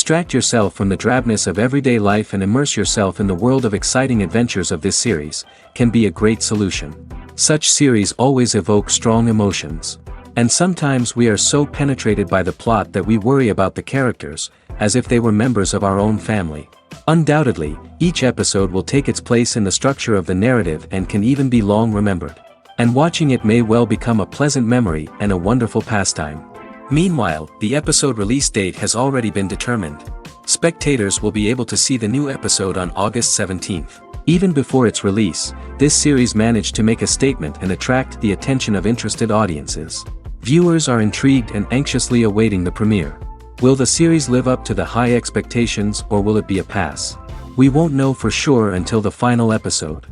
Distract yourself from the drabness of everyday life and immerse yourself in the world of exciting adventures of this series, can be a great solution. Such series always evoke strong emotions. And sometimes we are so penetrated by the plot that we worry about the characters, as if they were members of our own family. Undoubtedly, each episode will take its place in the structure of the narrative and can even be long remembered. And watching it may well become a pleasant memory and a wonderful pastime. Meanwhile, the episode release date has already been determined. Spectators will be able to see the new episode on August 17th. Even before its release, this series managed to make a statement and attract the attention of interested audiences. Viewers are intrigued and anxiously awaiting the premiere. Will the series live up to the high expectations or will it be a pass? We won't know for sure until the final episode.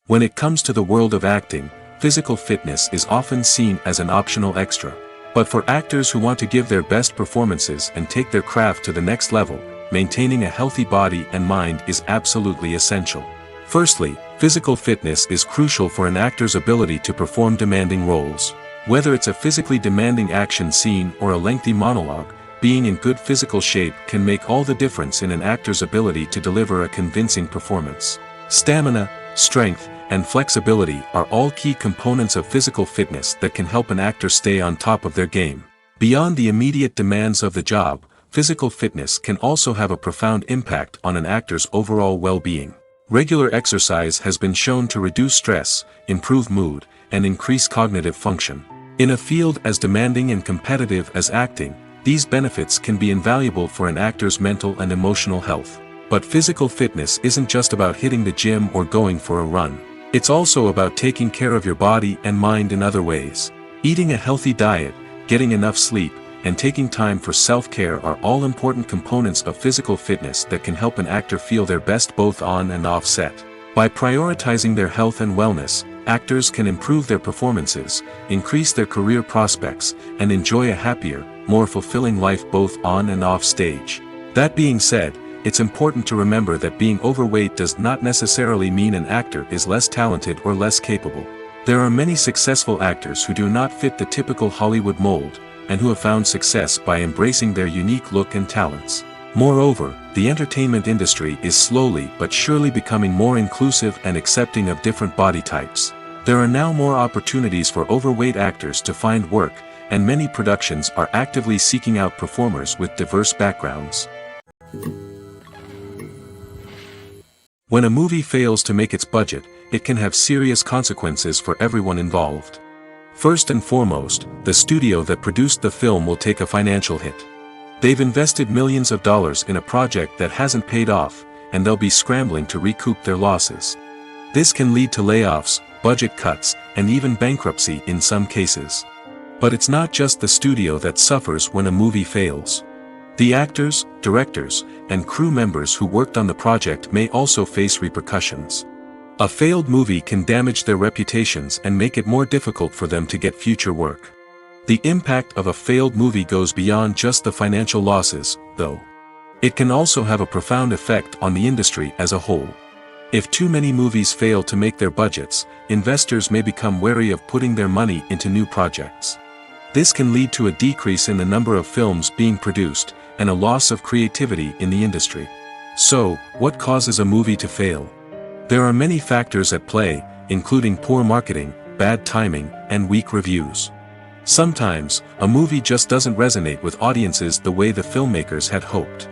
When it comes to the world of acting, physical fitness is often seen as an optional extra. But for actors who want to give their best performances and take their craft to the next level, maintaining a healthy body and mind is absolutely essential. Firstly, physical fitness is crucial for an actor's ability to perform demanding roles. Whether it's a physically demanding action scene or a lengthy monologue, being in good physical shape can make all the difference in an actor's ability to deliver a convincing performance. Stamina, strength, and flexibility are all key components of physical fitness that can help an actor stay on top of their game. Beyond the immediate demands of the job, physical fitness can also have a profound impact on an actor's overall well-being. Regular exercise has been shown to reduce stress, improve mood, and increase cognitive function. In a field as demanding and competitive as acting, these benefits can be invaluable for an actor's mental and emotional health. But physical fitness isn't just about hitting the gym or going for a run. It's also about taking care of your body and mind in other ways. Eating a healthy diet, getting enough sleep, and taking time for self-care are all important components of physical fitness that can help an actor feel their best both on and off set. By prioritizing their health and wellness, actors can improve their performances, increase their career prospects, and enjoy a happier, more fulfilling life both on and off stage. That being said, it's important to remember that being overweight does not necessarily mean an actor is less talented or less capable. There are many successful actors who do not fit the typical Hollywood mold, and who have found success by embracing their unique look and talents. Moreover, the entertainment industry is slowly but surely becoming more inclusive and accepting of different body types. There are now more opportunities for overweight actors to find work, and many productions are actively seeking out performers with diverse backgrounds. When a movie fails to make its budget, it can have serious consequences for everyone involved. First and foremost, the studio that produced the film will take a financial hit. They've invested millions of dollars in a project that hasn't paid off, and they'll be scrambling to recoup their losses. This can lead to layoffs, budget cuts, and even bankruptcy in some cases. But it's not just the studio that suffers when a movie fails. The actors, directors, and crew members who worked on the project may also face repercussions. A failed movie can damage their reputations and make it more difficult for them to get future work. The impact of a failed movie goes beyond just the financial losses, though. It can also have a profound effect on the industry as a whole. If too many movies fail to make their budgets, investors may become wary of putting their money into new projects. This can lead to a decrease in the number of films being produced, and a loss of creativity in the industry. So, what causes a movie to fail? There are many factors at play, including poor marketing, bad timing, and weak reviews. Sometimes, a movie just doesn't resonate with audiences the way the filmmakers had hoped.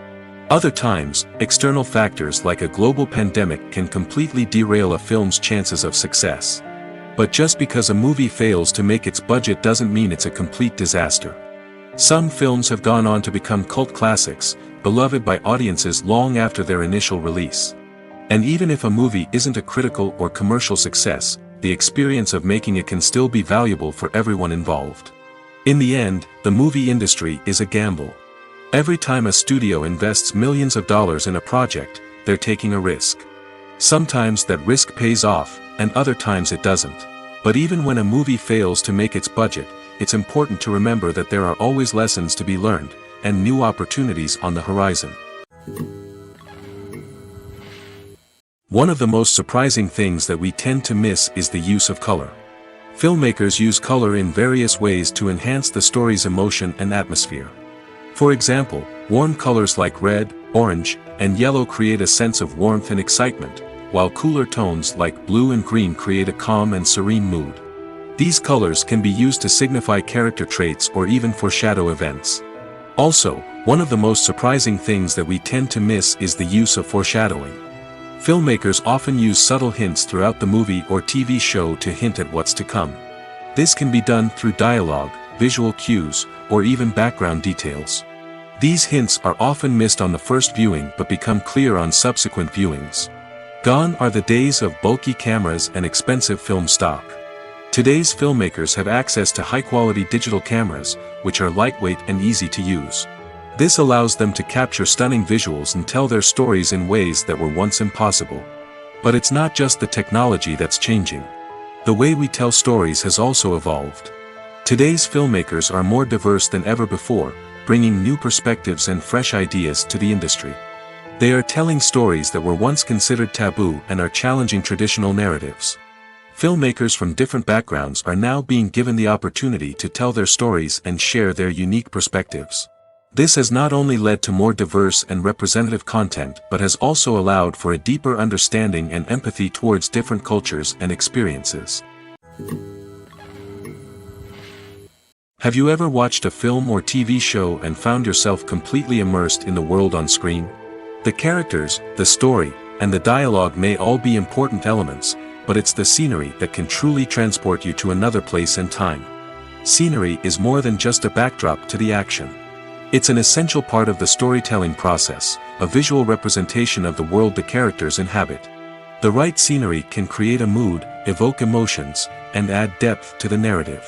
Other times, external factors like a global pandemic can completely derail a film's chances of success. But just because a movie fails to make its budget doesn't mean it's a complete disaster. Some films have gone on to become cult classics, beloved by audiences long after their initial release. And even if a movie isn't a critical or commercial success, the experience of making it can still be valuable for everyone involved. In the end, the movie industry is a gamble. Every time a studio invests millions of dollars in a project, they're taking a risk. Sometimes that risk pays off, and other times it doesn't. But even when a movie fails to make its budget, it's important to remember that there are always lessons to be learned, and new opportunities on the horizon. One of the most surprising things that we tend to miss is the use of color. Filmmakers use color in various ways to enhance the story's emotion and atmosphere. For example, warm colors like red, orange, and yellow create a sense of warmth and excitement, while cooler tones like blue and green create a calm and serene mood. These colors can be used to signify character traits or even foreshadow events. Also, one of the most surprising things that we tend to miss is the use of foreshadowing. Filmmakers often use subtle hints throughout the movie or TV show to hint at what's to come. This can be done through dialogue, visual cues, or even background details. These hints are often missed on the first viewing but become clear on subsequent viewings. Gone are the days of bulky cameras and expensive film stock. Today's filmmakers have access to high-quality digital cameras, which are lightweight and easy to use. This allows them to capture stunning visuals and tell their stories in ways that were once impossible. But it's not just the technology that's changing. The way we tell stories has also evolved. Today's filmmakers are more diverse than ever before, bringing new perspectives and fresh ideas to the industry. They are telling stories that were once considered taboo and are challenging traditional narratives. Filmmakers from different backgrounds are now being given the opportunity to tell their stories and share their unique perspectives. This has not only led to more diverse and representative content but has also allowed for a deeper understanding and empathy towards different cultures and experiences. Have you ever watched a film or TV show and found yourself completely immersed in the world on screen? The characters, the story, and the dialogue may all be important elements, but it's the scenery that can truly transport you to another place and time. Scenery is more than just a backdrop to the action. It's an essential part of the storytelling process, a visual representation of the world the characters inhabit. The right scenery can create a mood, evoke emotions, and add depth to the narrative.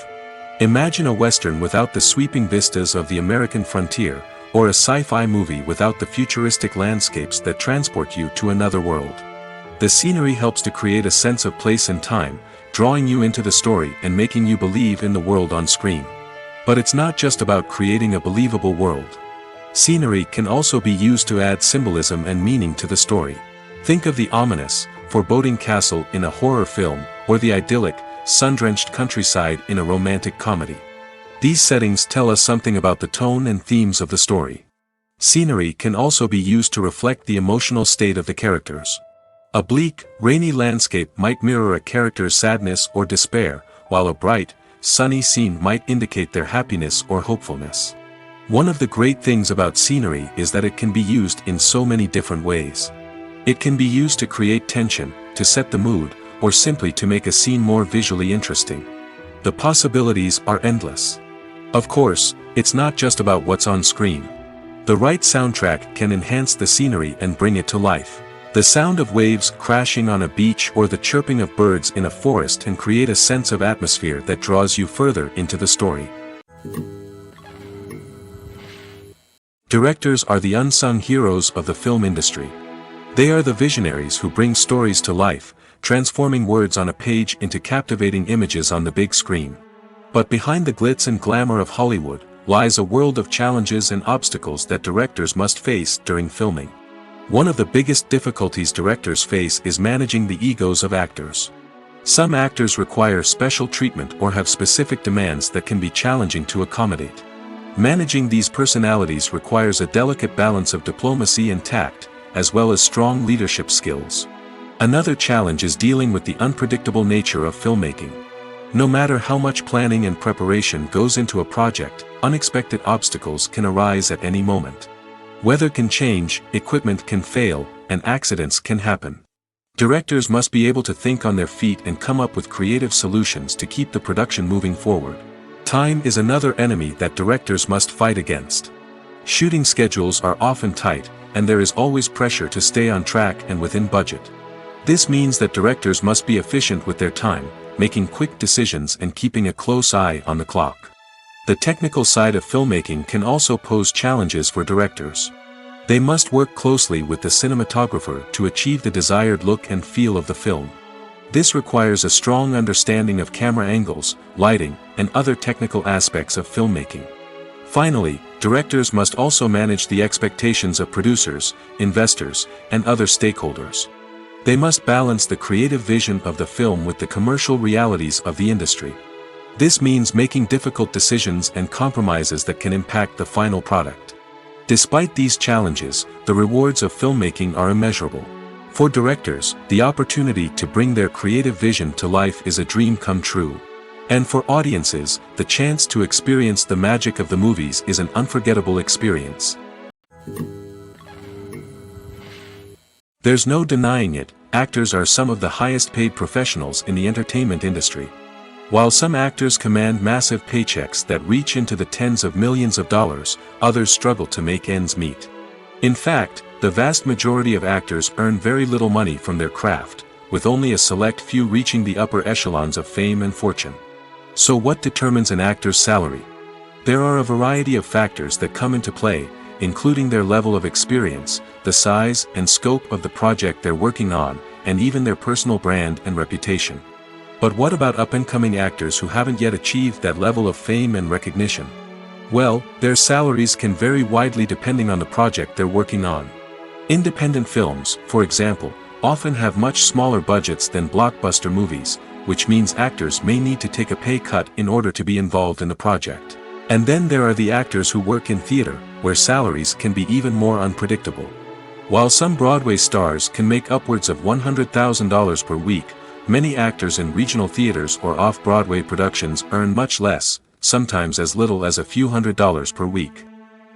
Imagine a Western without the sweeping vistas of the American frontier, or a sci-fi movie without the futuristic landscapes that transport you to another world. The scenery helps to create a sense of place and time, drawing you into the story and making you believe in the world on screen. But it's not just about creating a believable world. Scenery can also be used to add symbolism and meaning to the story. Think of the ominous, foreboding castle in a horror film, or the idyllic, sun-drenched countryside in a romantic comedy. These settings tell us something about the tone and themes of the story. Scenery can also be used to reflect the emotional state of the characters. A bleak, rainy landscape might mirror a character's sadness or despair, while a bright, sunny scene might indicate their happiness or hopefulness. One of the great things about scenery is that it can be used in so many different ways. It can be used to create tension, to set the mood, or simply to make a scene more visually interesting. The possibilities are endless. Of course, it's not just about what's on screen. The right soundtrack can enhance the scenery and bring it to life. The sound of waves crashing on a beach or the chirping of birds in a forest can create a sense of atmosphere that draws you further into the story. Directors are the unsung heroes of the film industry. They are the visionaries who bring stories to life, transforming words on a page into captivating images on the big screen. But behind the glitz and glamour of Hollywood lies a world of challenges and obstacles that directors must face during filming. One of the biggest difficulties directors face is managing the egos of actors. Some actors require special treatment or have specific demands that can be challenging to accommodate. Managing these personalities requires a delicate balance of diplomacy and tact, as well as strong leadership skills. Another challenge is dealing with the unpredictable nature of filmmaking. No matter how much planning and preparation goes into a project, unexpected obstacles can arise at any moment. Weather can change, equipment can fail, and accidents can happen. Directors must be able to think on their feet and come up with creative solutions to keep the production moving forward. Time is another enemy that directors must fight against. Shooting schedules are often tight, and there is always pressure to stay on track and within budget. This means that directors must be efficient with their time, making quick decisions and keeping a close eye on the clock. The technical side of filmmaking can also pose challenges for directors. They must work closely with the cinematographer to achieve the desired look and feel of the film. This requires a strong understanding of camera angles, lighting, and other technical aspects of filmmaking. Finally, directors must also manage the expectations of producers, investors, and other stakeholders. They must balance the creative vision of the film with the commercial realities of the industry. This means making difficult decisions and compromises that can impact the final product. Despite these challenges, the rewards of filmmaking are immeasurable. For directors, the opportunity to bring their creative vision to life is a dream come true. And for audiences, the chance to experience the magic of the movies is an unforgettable experience. There's no denying it, actors are some of the highest paid professionals in the entertainment industry. While some actors command massive paychecks that reach into the tens of millions of dollars, others struggle to make ends meet. In fact, the vast majority of actors earn very little money from their craft, with only a select few reaching the upper echelons of fame and fortune. So what determines an actor's salary? There are a variety of factors that come into play, including their level of experience, the size and scope of the project they're working on, and even their personal brand and reputation. But what about up-and-coming actors who haven't yet achieved that level of fame and recognition? Well, their salaries can vary widely depending on the project they're working on. Independent films, for example, often have much smaller budgets than blockbuster movies, which means actors may need to take a pay cut in order to be involved in the project. And then there are the actors who work in theater, where salaries can be even more unpredictable. While some Broadway stars can make upwards of $100,000 per week, many actors in regional theaters or off-Broadway productions earn much less, sometimes as little as a few $100s per week.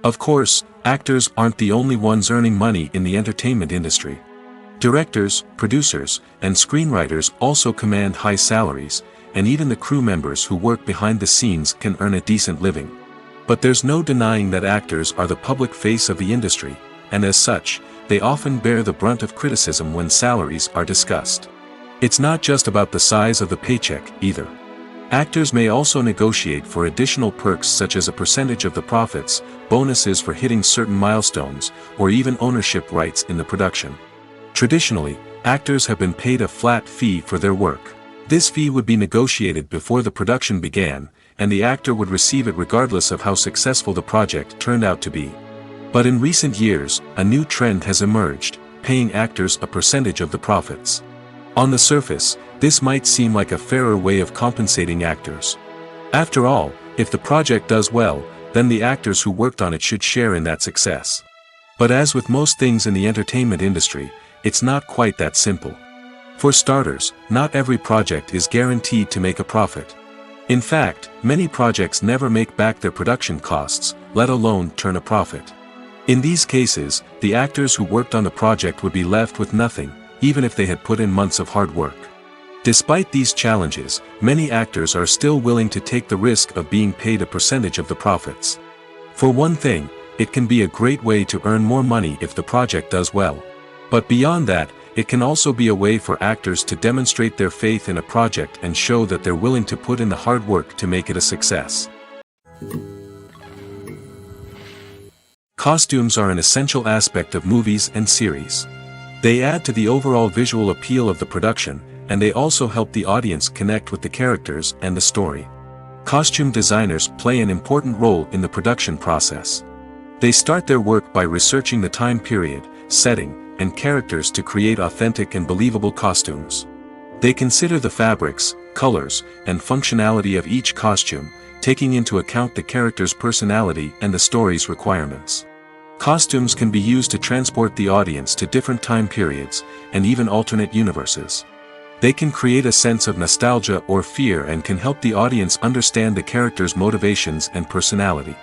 Of course, actors aren't the only ones earning money in the entertainment industry. Directors, producers, and screenwriters also command high salaries, and even the crew members who work behind the scenes can earn a decent living. But there's no denying that actors are the public face of the industry, and as such, they often bear the brunt of criticism when salaries are discussed. It's not just about the size of the paycheck, either. Actors may also negotiate for additional perks such as a percentage of the profits, bonuses for hitting certain milestones, or even ownership rights in the production. Traditionally, actors have been paid a flat fee for their work. This fee would be negotiated before the production began, and the actor would receive it regardless of how successful the project turned out to be. But in recent years, a new trend has emerged, paying actors a percentage of the profits. On the surface, this might seem like a fairer way of compensating actors. After all, if the project does well, then the actors who worked on it should share in that success. But as with most things in the entertainment industry, it's not quite that simple. For starters, not every project is guaranteed to make a profit. In fact, many projects never make back their production costs, let alone turn a profit. In these cases, the actors who worked on the project would be left with nothing, even if they had put in months of hard work. Despite these challenges, many actors are still willing to take the risk of being paid a percentage of the profits. For one thing, it can be a great way to earn more money if the project does well. But beyond that, it can also be a way for actors to demonstrate their faith in a project and show that they're willing to put in the hard work to make it a success. Costumes are an essential aspect of movies and series. They add to the overall visual appeal of the production, and they also help the audience connect with the characters and the story. Costume designers play an important role in the production process. They start their work by researching the time period, setting, and characters to create authentic and believable costumes. They consider the fabrics, colors, and functionality of each costume, taking into account the character's personality and the story's requirements. Costumes can be used to transport the audience to different time periods, and even alternate universes. They can create a sense of nostalgia or fear and can help the audience understand the character's motivations and personality.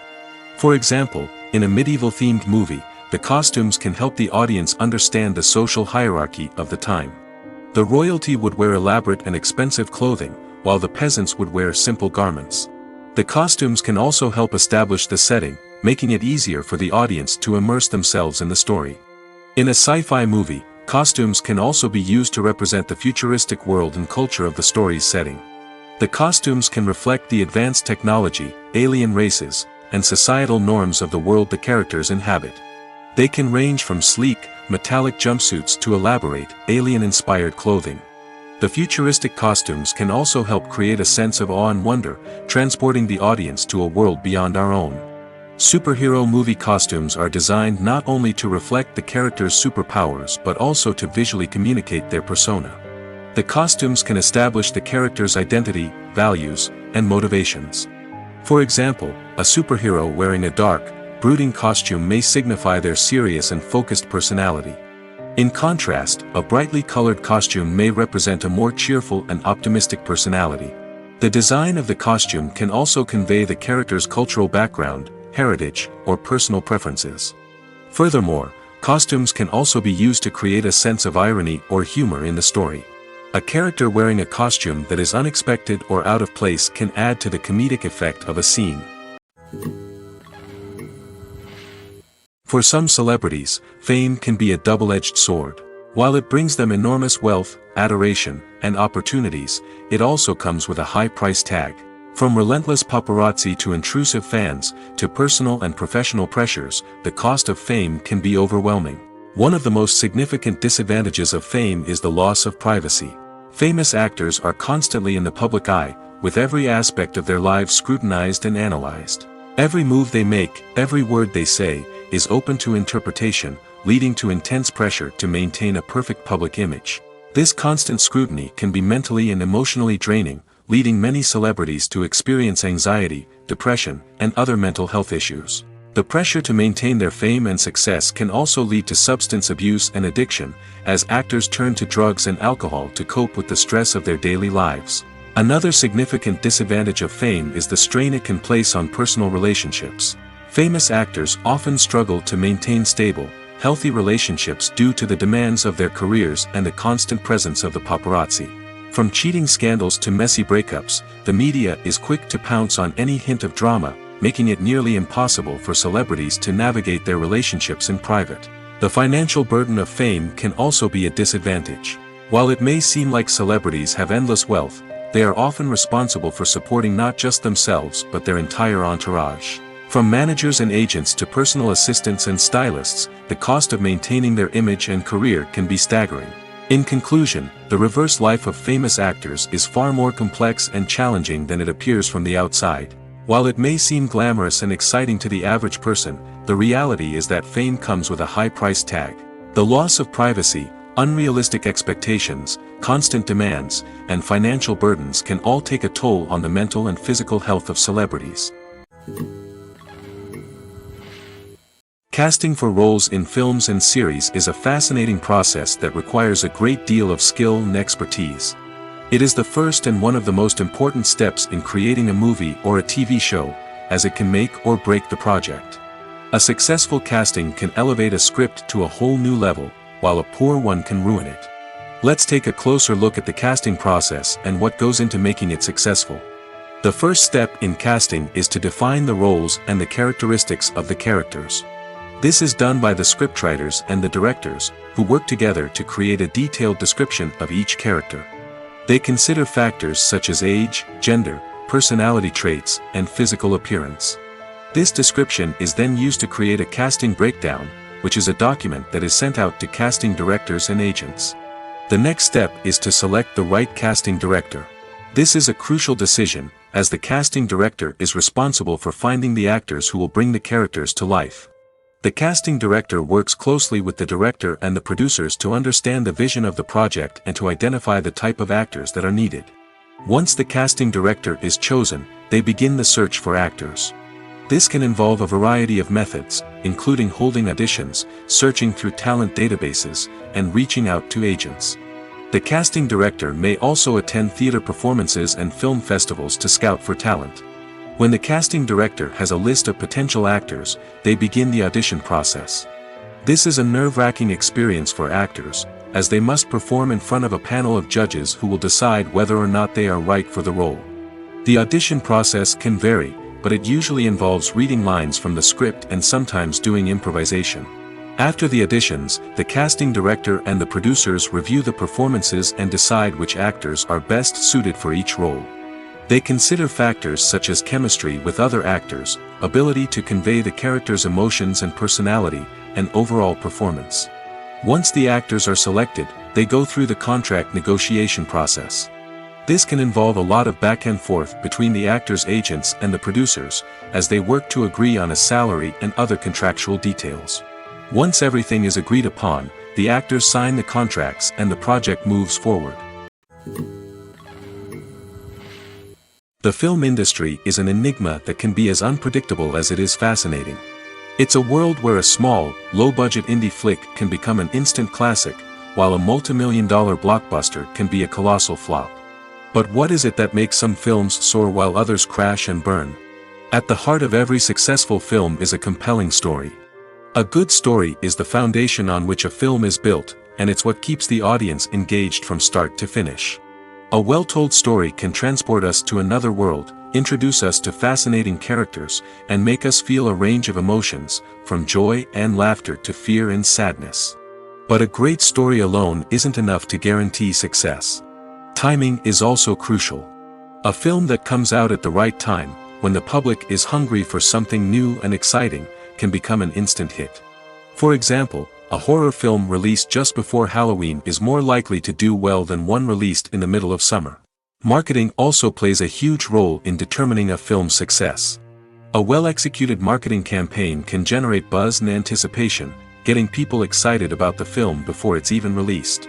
For example, in a medieval-themed movie, the costumes can help the audience understand the social hierarchy of the time. The royalty would wear elaborate and expensive clothing, while the peasants would wear simple garments. The costumes can also help establish the setting, making it easier for the audience to immerse themselves in the story. In a sci-fi movie, costumes can also be used to represent the futuristic world and culture of the story's setting. The costumes can reflect the advanced technology, alien races, and societal norms of the world the characters inhabit. They can range from sleek, metallic jumpsuits to elaborate, alien-inspired clothing. The futuristic costumes can also help create a sense of awe and wonder, transporting the audience to a world beyond our own. Superhero movie costumes are designed not only to reflect the character's superpowers but also to visually communicate their persona. The costumes can establish the character's identity, values, and motivations. For example, a superhero wearing a dark, brooding costume may signify their serious and focused personality. In contrast, a brightly colored costume may represent a more cheerful and optimistic personality. The design of the costume can also convey the character's cultural background, heritage, or personal preferences. Furthermore, costumes can also be used to create a sense of irony or humor in the story. A character wearing a costume that is unexpected or out of place can add to the comedic effect of a scene. For some celebrities, fame can be a double-edged sword. While it brings them enormous wealth, adoration, and opportunities, it also comes with a high price tag. From relentless paparazzi to intrusive fans, to personal and professional pressures, the cost of fame can be overwhelming. One of the most significant disadvantages of fame is the loss of privacy. Famous actors are constantly in the public eye, with every aspect of their lives scrutinized and analyzed. Every move they make, every word they say, is open to interpretation, leading to intense pressure to maintain a perfect public image. This constant scrutiny can be mentally and emotionally draining, leading many celebrities to experience anxiety, depression, and other mental health issues. The pressure to maintain their fame and success can also lead to substance abuse and addiction, as actors turn to drugs and alcohol to cope with the stress of their daily lives. Another significant disadvantage of fame is the strain it can place on personal relationships. Famous actors often struggle to maintain stable, healthy relationships due to the demands of their careers and the constant presence of the paparazzi. From cheating scandals to messy breakups, the media is quick to pounce on any hint of drama, making it nearly impossible for celebrities to navigate their relationships in private. The financial burden of fame can also be a disadvantage. While it may seem like celebrities have endless wealth, they are often responsible for supporting not just themselves but their entire entourage. From managers and agents to personal assistants and stylists, the cost of maintaining their image and career can be staggering. In conclusion, the reverse life of famous actors is far more complex and challenging than it appears from the outside. While it may seem glamorous and exciting to the average person, the reality is that fame comes with a high price tag. The loss of privacy, unrealistic expectations, constant demands, and financial burdens can all take a toll on the mental and physical health of celebrities. Casting for roles in films and series is a fascinating process that requires a great deal of skill and expertise. It is the first and one of the most important steps in creating a movie or a TV show, as it can make or break the project. A successful casting can elevate a script to a whole new level, while a poor one can ruin it. Let's take a closer look at the casting process and what goes into making it successful. The first step in casting is to define the roles and the characteristics of the characters. This is done by the scriptwriters and the directors, who work together to create a detailed description of each character. They consider factors such as age, gender, personality traits, and physical appearance. This description is then used to create a casting breakdown, which is a document that is sent out to casting directors and agents. The next step is to select the right casting director. This is a crucial decision, as the casting director is responsible for finding the actors who will bring the characters to life. The casting director works closely with the director and the producers to understand the vision of the project and to identify the type of actors that are needed. Once the casting director is chosen, they begin the search for actors. This can involve a variety of methods, including holding auditions, searching through talent databases, and reaching out to agents. The casting director may also attend theater performances and film festivals to scout for talent. When the casting director has a list of potential actors, they begin the audition process. This is a nerve-wracking experience for actors, as they must perform in front of a panel of judges who will decide whether or not they are right for the role. The audition process can vary, but it usually involves reading lines from the script and sometimes doing improvisation. After the auditions, the casting director and the producers review the performances and decide which actors are best suited for each role. They consider factors such as chemistry with other actors, ability to convey the character's emotions and personality, and overall performance. Once the actors are selected, they go through the contract negotiation process. This can involve a lot of back and forth between the actors' agents and the producers, as they work to agree on a salary and other contractual details. Once everything is agreed upon, the actors sign the contracts and the project moves forward. The film industry is an enigma that can be as unpredictable as it is fascinating. It's a world where a small, low-budget indie flick can become an instant classic, while a multi-million-dollar blockbuster can be a colossal flop. But what is it that makes some films soar while others crash and burn? At the heart of every successful film is a compelling story. A good story is the foundation on which a film is built, and it's what keeps the audience engaged from start to finish. A well-told story can transport us to another world, introduce us to fascinating characters, and make us feel a range of emotions, from joy and laughter to fear and sadness. But a great story alone isn't enough to guarantee success. Timing is also crucial. A film that comes out at the right time, when the public is hungry for something new and exciting, can become an instant hit. For example, a horror film released just before Halloween is more likely to do well than one released in the middle of summer. Marketing also plays a huge role in determining a film's success. A well-executed marketing campaign can generate buzz and anticipation, getting people excited about the film before it's even released.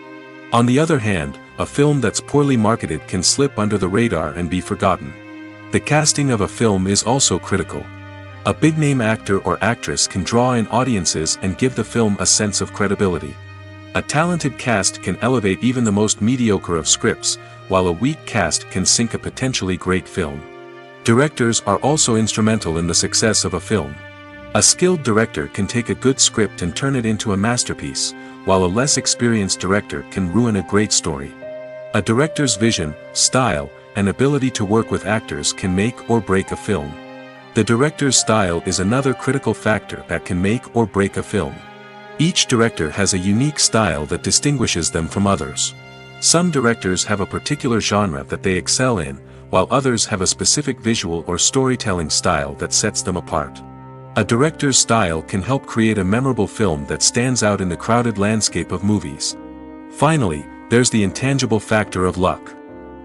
On the other hand, a film that's poorly marketed can slip under the radar and be forgotten. The casting of a film is also critical. A big-name actor or actress can draw in audiences and give the film a sense of credibility. A talented cast can elevate even the most mediocre of scripts, while a weak cast can sink a potentially great film. Directors are also instrumental in the success of a film. A skilled director can take a good script and turn it into a masterpiece, while a less experienced director can ruin a great story. A director's vision, style, and ability to work with actors can make or break a film. The director's style is another critical factor that can make or break a film. Each director has a unique style that distinguishes them from others. Some directors have a particular genre that they excel in, while others have a specific visual or storytelling style that sets them apart. A director's style can help create a memorable film that stands out in the crowded landscape of movies. Finally, there's the intangible factor of luck.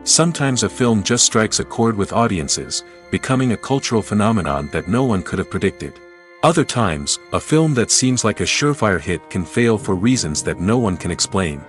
Sometimes a film just strikes a chord with audiences, becoming a cultural phenomenon that no one could have predicted. Other times, a film that seems like a surefire hit can fail for reasons that no one can explain.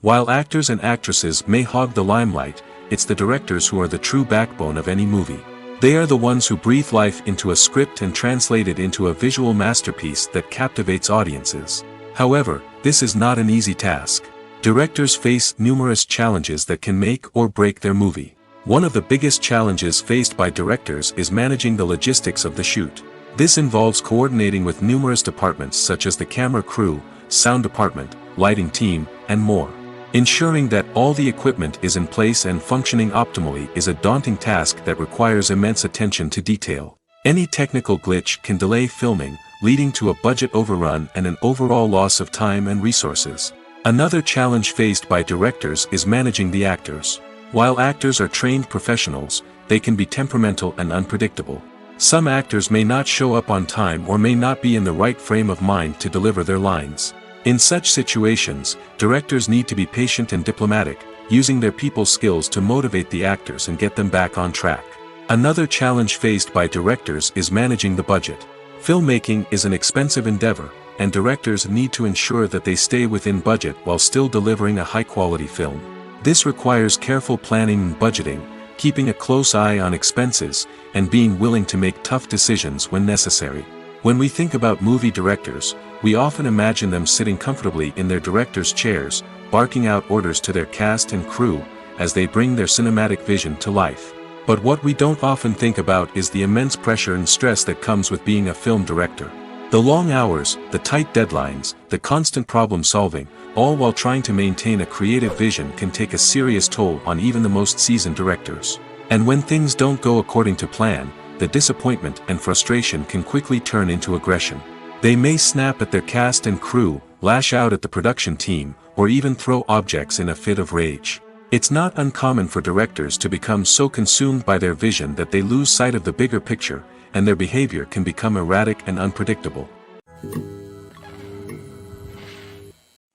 While actors and actresses may hog the limelight, it's the directors who are the true backbone of any movie. They are the ones who breathe life into a script and translate it into a visual masterpiece that captivates audiences. However, this is not an easy task. Directors face numerous challenges that can make or break their movie. One of the biggest challenges faced by directors is managing the logistics of the shoot. This involves coordinating with numerous departments such as the camera crew, sound department, lighting team, and more. Ensuring that all the equipment is in place and functioning optimally is a daunting task that requires immense attention to detail. Any technical glitch can delay filming, leading to a budget overrun and an overall loss of time and resources. Another challenge faced by directors is managing the actors. While actors are trained professionals, they can be temperamental and unpredictable. Some actors may not show up on time or may not be in the right frame of mind to deliver their lines. In such situations, directors need to be patient and diplomatic, using their people skills to motivate the actors and get them back on track. Another challenge faced by directors is managing the budget. Filmmaking is an expensive endeavor, and directors need to ensure that they stay within budget while still delivering a high-quality film. This requires careful planning and budgeting, keeping a close eye on expenses, and being willing to make tough decisions when necessary. When we think about movie directors, we often imagine them sitting comfortably in their director's chairs, barking out orders to their cast and crew, as they bring their cinematic vision to life. But what we don't often think about is the immense pressure and stress that comes with being a film director. The long hours, the tight deadlines, the constant problem-solving, all while trying to maintain a creative vision can take a serious toll on even the most seasoned directors. And when things don't go according to plan, the disappointment and frustration can quickly turn into aggression. They may snap at their cast and crew, lash out at the production team, or even throw objects in a fit of rage. It's not uncommon for directors to become so consumed by their vision that they lose sight of the bigger picture, and their behavior can become erratic and unpredictable.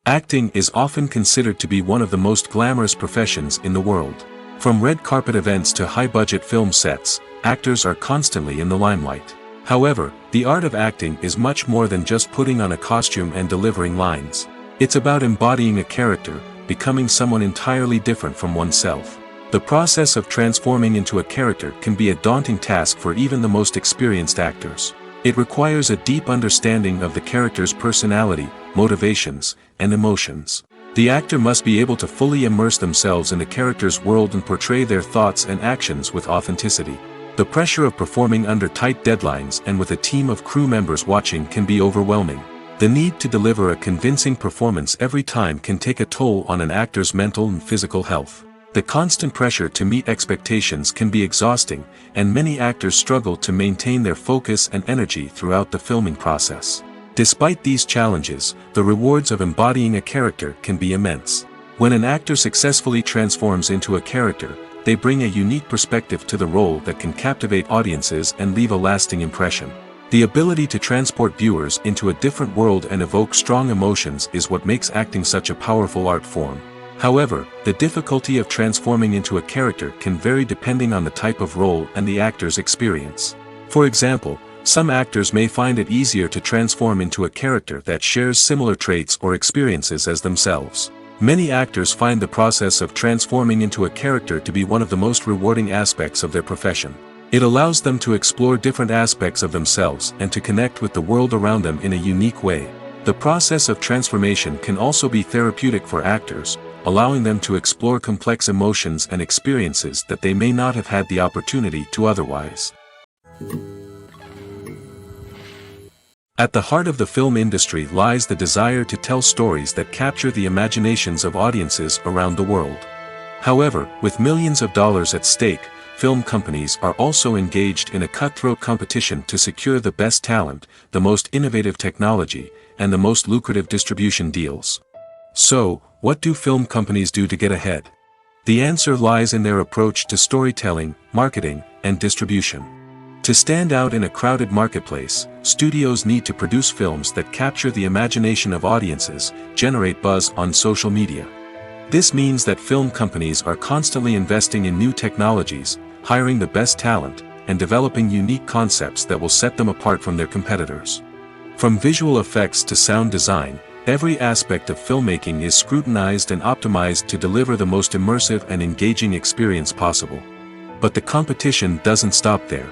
Acting is often considered to be one of the most glamorous professions in the world. From red carpet events to high-budget film sets, actors are constantly in the limelight. However, the art of acting is much more than just putting on a costume and delivering lines. It's about embodying a character, becoming someone entirely different from oneself. The process of transforming into a character can be a daunting task for even the most experienced actors. It requires a deep understanding of the character's personality, motivations, and emotions. The actor must be able to fully immerse themselves in the character's world and portray their thoughts and actions with authenticity. The pressure of performing under tight deadlines and with a team of crew members watching can be overwhelming. The need to deliver a convincing performance every time can take a toll on an actor's mental and physical health. The constant pressure to meet expectations can be exhausting, and many actors struggle to maintain their focus and energy throughout the filming process. Despite these challenges, the rewards of embodying a character can be immense. When an actor successfully transforms into a character, they bring a unique perspective to the role that can captivate audiences and leave a lasting impression. The ability to transport viewers into a different world and evoke strong emotions is what makes acting such a powerful art form. However, the difficulty of transforming into a character can vary depending on the type of role and the actor's experience. For example, some actors may find it easier to transform into a character that shares similar traits or experiences as themselves. Many actors find the process of transforming into a character to be one of the most rewarding aspects of their profession. It allows them to explore different aspects of themselves and to connect with the world around them in a unique way. The process of transformation can also be therapeutic for actors, allowing them to explore complex emotions and experiences that they may not have had the opportunity to otherwise. At the heart of the film industry lies the desire to tell stories that capture the imaginations of audiences around the world. However, with millions of dollars at stake, film companies are also engaged in a cutthroat competition to secure the best talent, the most innovative technology, and the most lucrative distribution deals. So, what do film companies do to get ahead? The answer lies in their approach to storytelling, marketing, and distribution. To stand out in a crowded marketplace, studios need to produce films that capture the imagination of audiences, generate buzz on social media. This means that film companies are constantly investing in new technologies, hiring the best talent, and developing unique concepts that will set them apart from their competitors. From visual effects to sound design, every aspect of filmmaking is scrutinized and optimized to deliver the most immersive and engaging experience possible. But the competition doesn't stop there.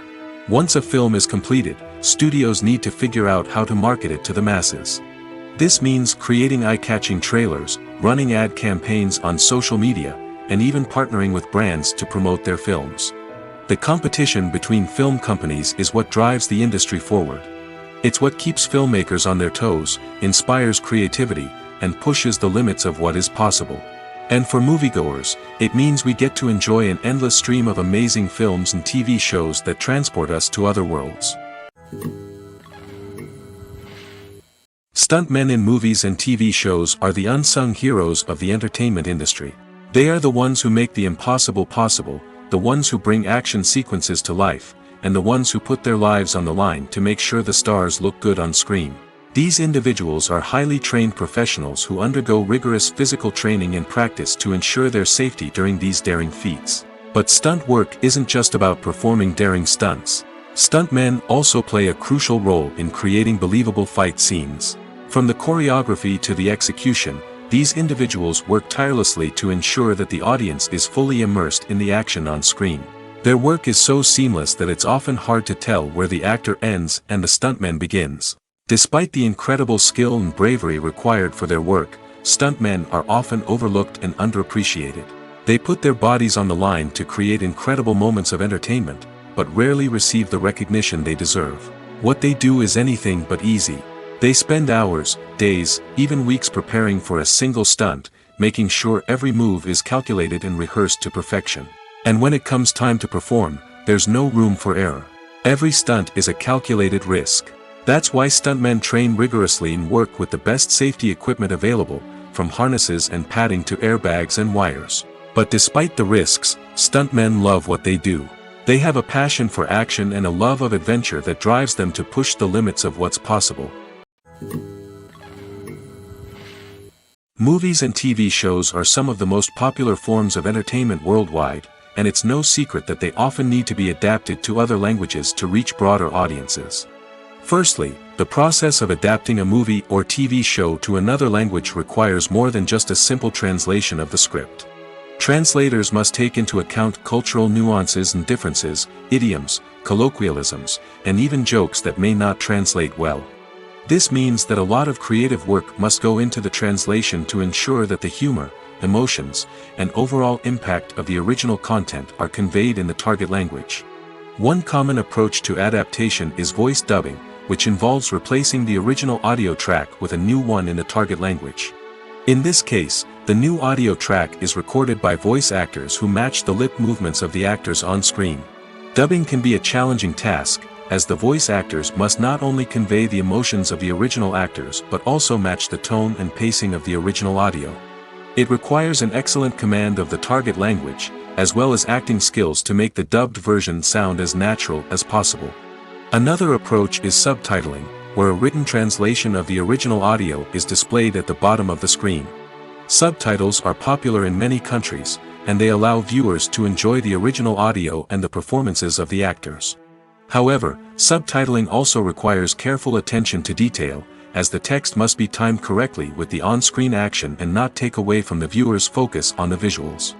Once a film is completed, studios need to figure out how to market it to the masses. This means creating eye-catching trailers, running ad campaigns on social media, and even partnering with brands to promote their films. The competition between film companies is what drives the industry forward. It's what keeps filmmakers on their toes, inspires creativity, and pushes the limits of what is possible. And for moviegoers, it means we get to enjoy an endless stream of amazing films and TV shows that transport us to other worlds. Stuntmen in movies and TV shows are the unsung heroes of the entertainment industry. They are the ones who make the impossible possible, the ones who bring action sequences to life, and the ones who put their lives on the line to make sure the stars look good on screen. These individuals are highly trained professionals who undergo rigorous physical training and practice to ensure their safety during these daring feats. But stunt work isn't just about performing daring stunts. Stuntmen also play a crucial role in creating believable fight scenes. From the choreography to the execution, these individuals work tirelessly to ensure that the audience is fully immersed in the action on screen. Their work is so seamless that it's often hard to tell where the actor ends and the stuntman begins. Despite the incredible skill and bravery required for their work, stuntmen are often overlooked and underappreciated. They put their bodies on the line to create incredible moments of entertainment, but rarely receive the recognition they deserve. What they do is anything but easy. They spend hours, days, even weeks preparing for a single stunt, making sure every move is calculated and rehearsed to perfection. And when it comes time to perform, there's no room for error. Every stunt is a calculated risk. That's why stuntmen train rigorously and work with the best safety equipment available, from harnesses and padding to airbags and wires. But despite the risks, stuntmen love what they do. They have a passion for action and a love of adventure that drives them to push the limits of what's possible. Movies and TV shows are some of the most popular forms of entertainment worldwide, and it's no secret that they often need to be adapted to other languages to reach broader audiences. Firstly, the process of adapting a movie or TV show to another language requires more than just a simple translation of the script. Translators must take into account cultural nuances and differences, idioms, colloquialisms, and even jokes that may not translate well. This means that a lot of creative work must go into the translation to ensure that the humor, emotions, and overall impact of the original content are conveyed in the target language. One common approach to adaptation is voice dubbing, which involves replacing the original audio track with a new one in the target language. In this case, the new audio track is recorded by voice actors who match the lip movements of the actors on screen. Dubbing can be a challenging task, as the voice actors must not only convey the emotions of the original actors but also match the tone and pacing of the original audio. It requires an excellent command of the target language, as well as acting skills to make the dubbed version sound as natural as possible. Another approach is subtitling, where a written translation of the original audio is displayed at the bottom of the screen. Subtitles are popular in many countries, and they allow viewers to enjoy the original audio and the performances of the actors. However, subtitling also requires careful attention to detail, as the text must be timed correctly with the on-screen action and not take away from the viewer's focus on the visuals.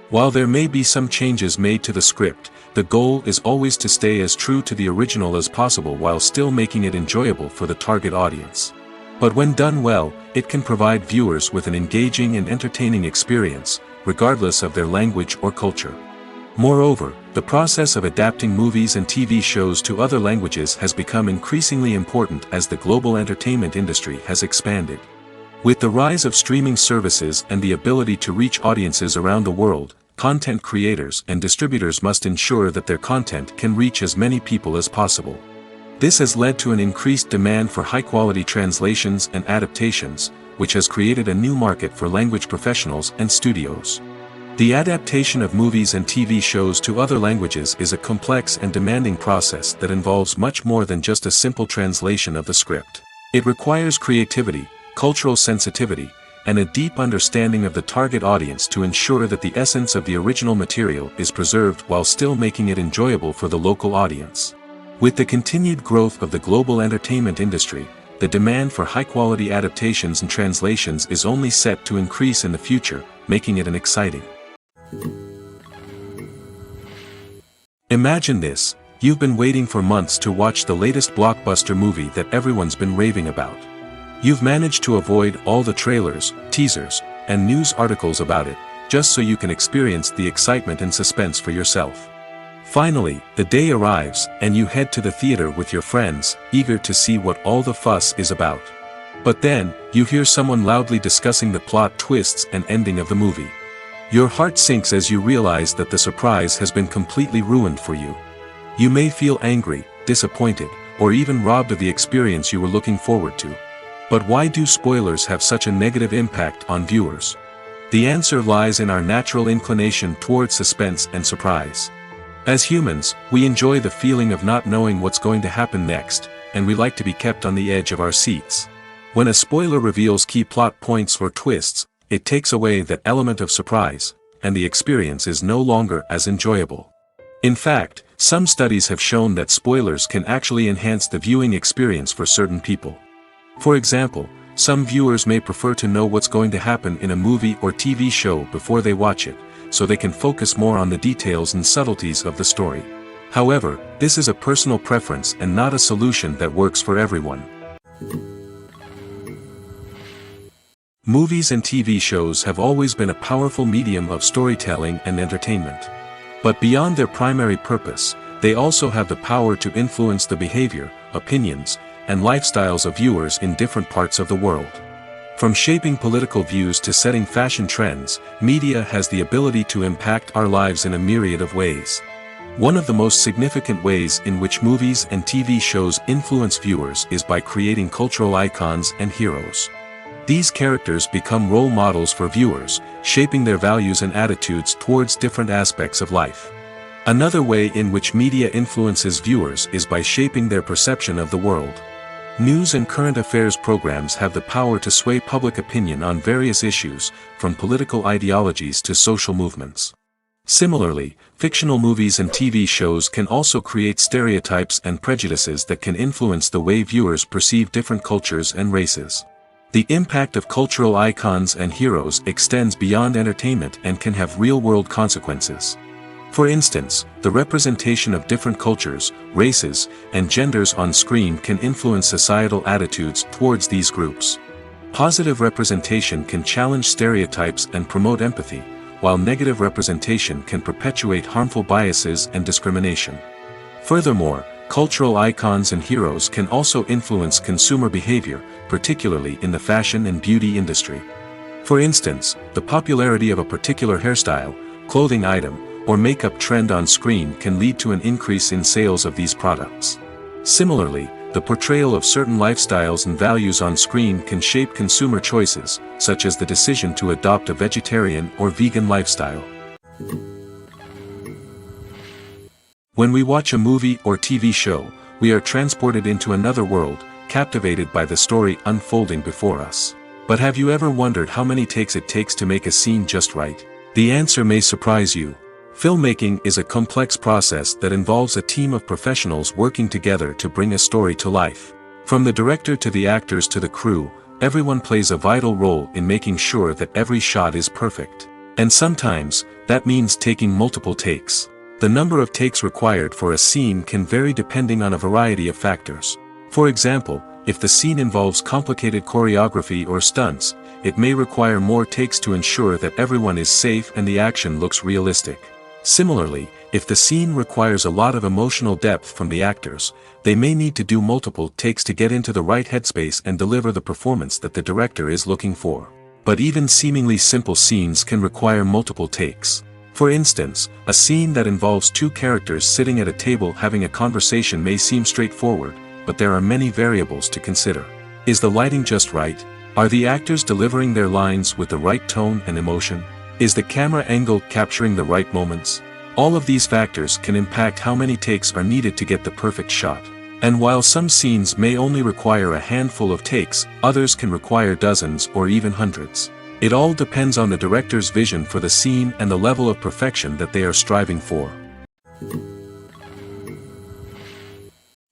While there may be some changes made to the script, the goal is always to stay as true to the original as possible while still making it enjoyable for the target audience. But when done well, it can provide viewers with an engaging and entertaining experience, regardless of their language or culture. Moreover, the process of adapting movies and TV shows to other languages has become increasingly important as the global entertainment industry has expanded. With the rise of streaming services and the ability to reach audiences around the world, content creators and distributors must ensure that their content can reach as many people as possible. This has led to an increased demand for high-quality translations and adaptations, which has created a new market for language professionals and studios. The adaptation of movies and TV shows to other languages is a complex and demanding process that involves much more than just a simple translation of the script. It requires creativity, cultural sensitivity, and a deep understanding of the target audience to ensure that the essence of the original material is preserved while still making it enjoyable for the local audience. With the continued growth of the global entertainment industry, the demand for high-quality adaptations and translations is only set to increase in the future, making it an exciting. Imagine this: you've been waiting for months to watch the latest blockbuster movie that everyone's been raving about. You've managed to avoid all the trailers, teasers, and news articles about it, just so you can experience the excitement and suspense for yourself. Finally, the day arrives, and you head to the theater with your friends, eager to see what all the fuss is about. But then, you hear someone loudly discussing the plot twists and ending of the movie. Your heart sinks as you realize that the surprise has been completely ruined for you. You may feel angry, disappointed, or even robbed of the experience you were looking forward to. But why do spoilers have such a negative impact on viewers? The answer lies in our natural inclination toward suspense and surprise. As humans, we enjoy the feeling of not knowing what's going to happen next, and we like to be kept on the edge of our seats. When a spoiler reveals key plot points or twists, it takes away that element of surprise, and the experience is no longer as enjoyable. In fact, some studies have shown that spoilers can actually enhance the viewing experience for certain people. For example, some viewers may prefer to know what's going to happen in a movie or TV show before they watch it, so they can focus more on the details and subtleties of the story. However, this is a personal preference and not a solution that works for everyone. Movies and TV shows have always been a powerful medium of storytelling and entertainment. But beyond their primary purpose, they also have the power to influence the behavior, opinions, and lifestyles of viewers in different parts of the world. From shaping political views to setting fashion trends, media has the ability to impact our lives in a myriad of ways. One of the most significant ways in which movies and TV shows influence viewers is by creating cultural icons and heroes. These characters become role models for viewers, shaping their values and attitudes towards different aspects of life. Another way in which media influences viewers is by shaping their perception of the world. News and current affairs programs have the power to sway public opinion on various issues, from political ideologies to social movements. Similarly, fictional movies and TV shows can also create stereotypes and prejudices that can influence the way viewers perceive different cultures and races. The impact of cultural icons and heroes extends beyond entertainment and can have real-world consequences. For instance, the representation of different cultures, races, and genders on screen can influence societal attitudes towards these groups. Positive representation can challenge stereotypes and promote empathy, while negative representation can perpetuate harmful biases and discrimination. Furthermore, cultural icons and heroes can also influence consumer behavior, particularly in the fashion and beauty industry. For instance, the popularity of a particular hairstyle, clothing item, or makeup trend on screen can lead to an increase in sales of these products. Similarly, the portrayal of certain lifestyles and values on screen can shape consumer choices, such as the decision to adopt a vegetarian or vegan lifestyle. When we watch a movie or TV show, we are transported into another world, captivated by the story unfolding before us. But have you ever wondered how many takes it takes to make a scene just right? The answer may surprise you. Filmmaking is a complex process that involves a team of professionals working together to bring a story to life. From the director to the actors to the crew, everyone plays a vital role in making sure that every shot is perfect. And sometimes, that means taking multiple takes. The number of takes required for a scene can vary depending on a variety of factors. For example, if the scene involves complicated choreography or stunts, it may require more takes to ensure that everyone is safe and the action looks realistic. Similarly, if the scene requires a lot of emotional depth from the actors, they may need to do multiple takes to get into the right headspace and deliver the performance that the director is looking for. But even seemingly simple scenes can require multiple takes. For instance, a scene that involves two characters sitting at a table having a conversation may seem straightforward, but there are many variables to consider. Is the lighting just right? Are the actors delivering their lines with the right tone and emotion? Is the camera angle capturing the right moments? All of these factors can impact how many takes are needed to get the perfect shot. And while some scenes may only require a handful of takes, others can require dozens or even hundreds. It all depends on the director's vision for the scene and the level of perfection that they are striving for.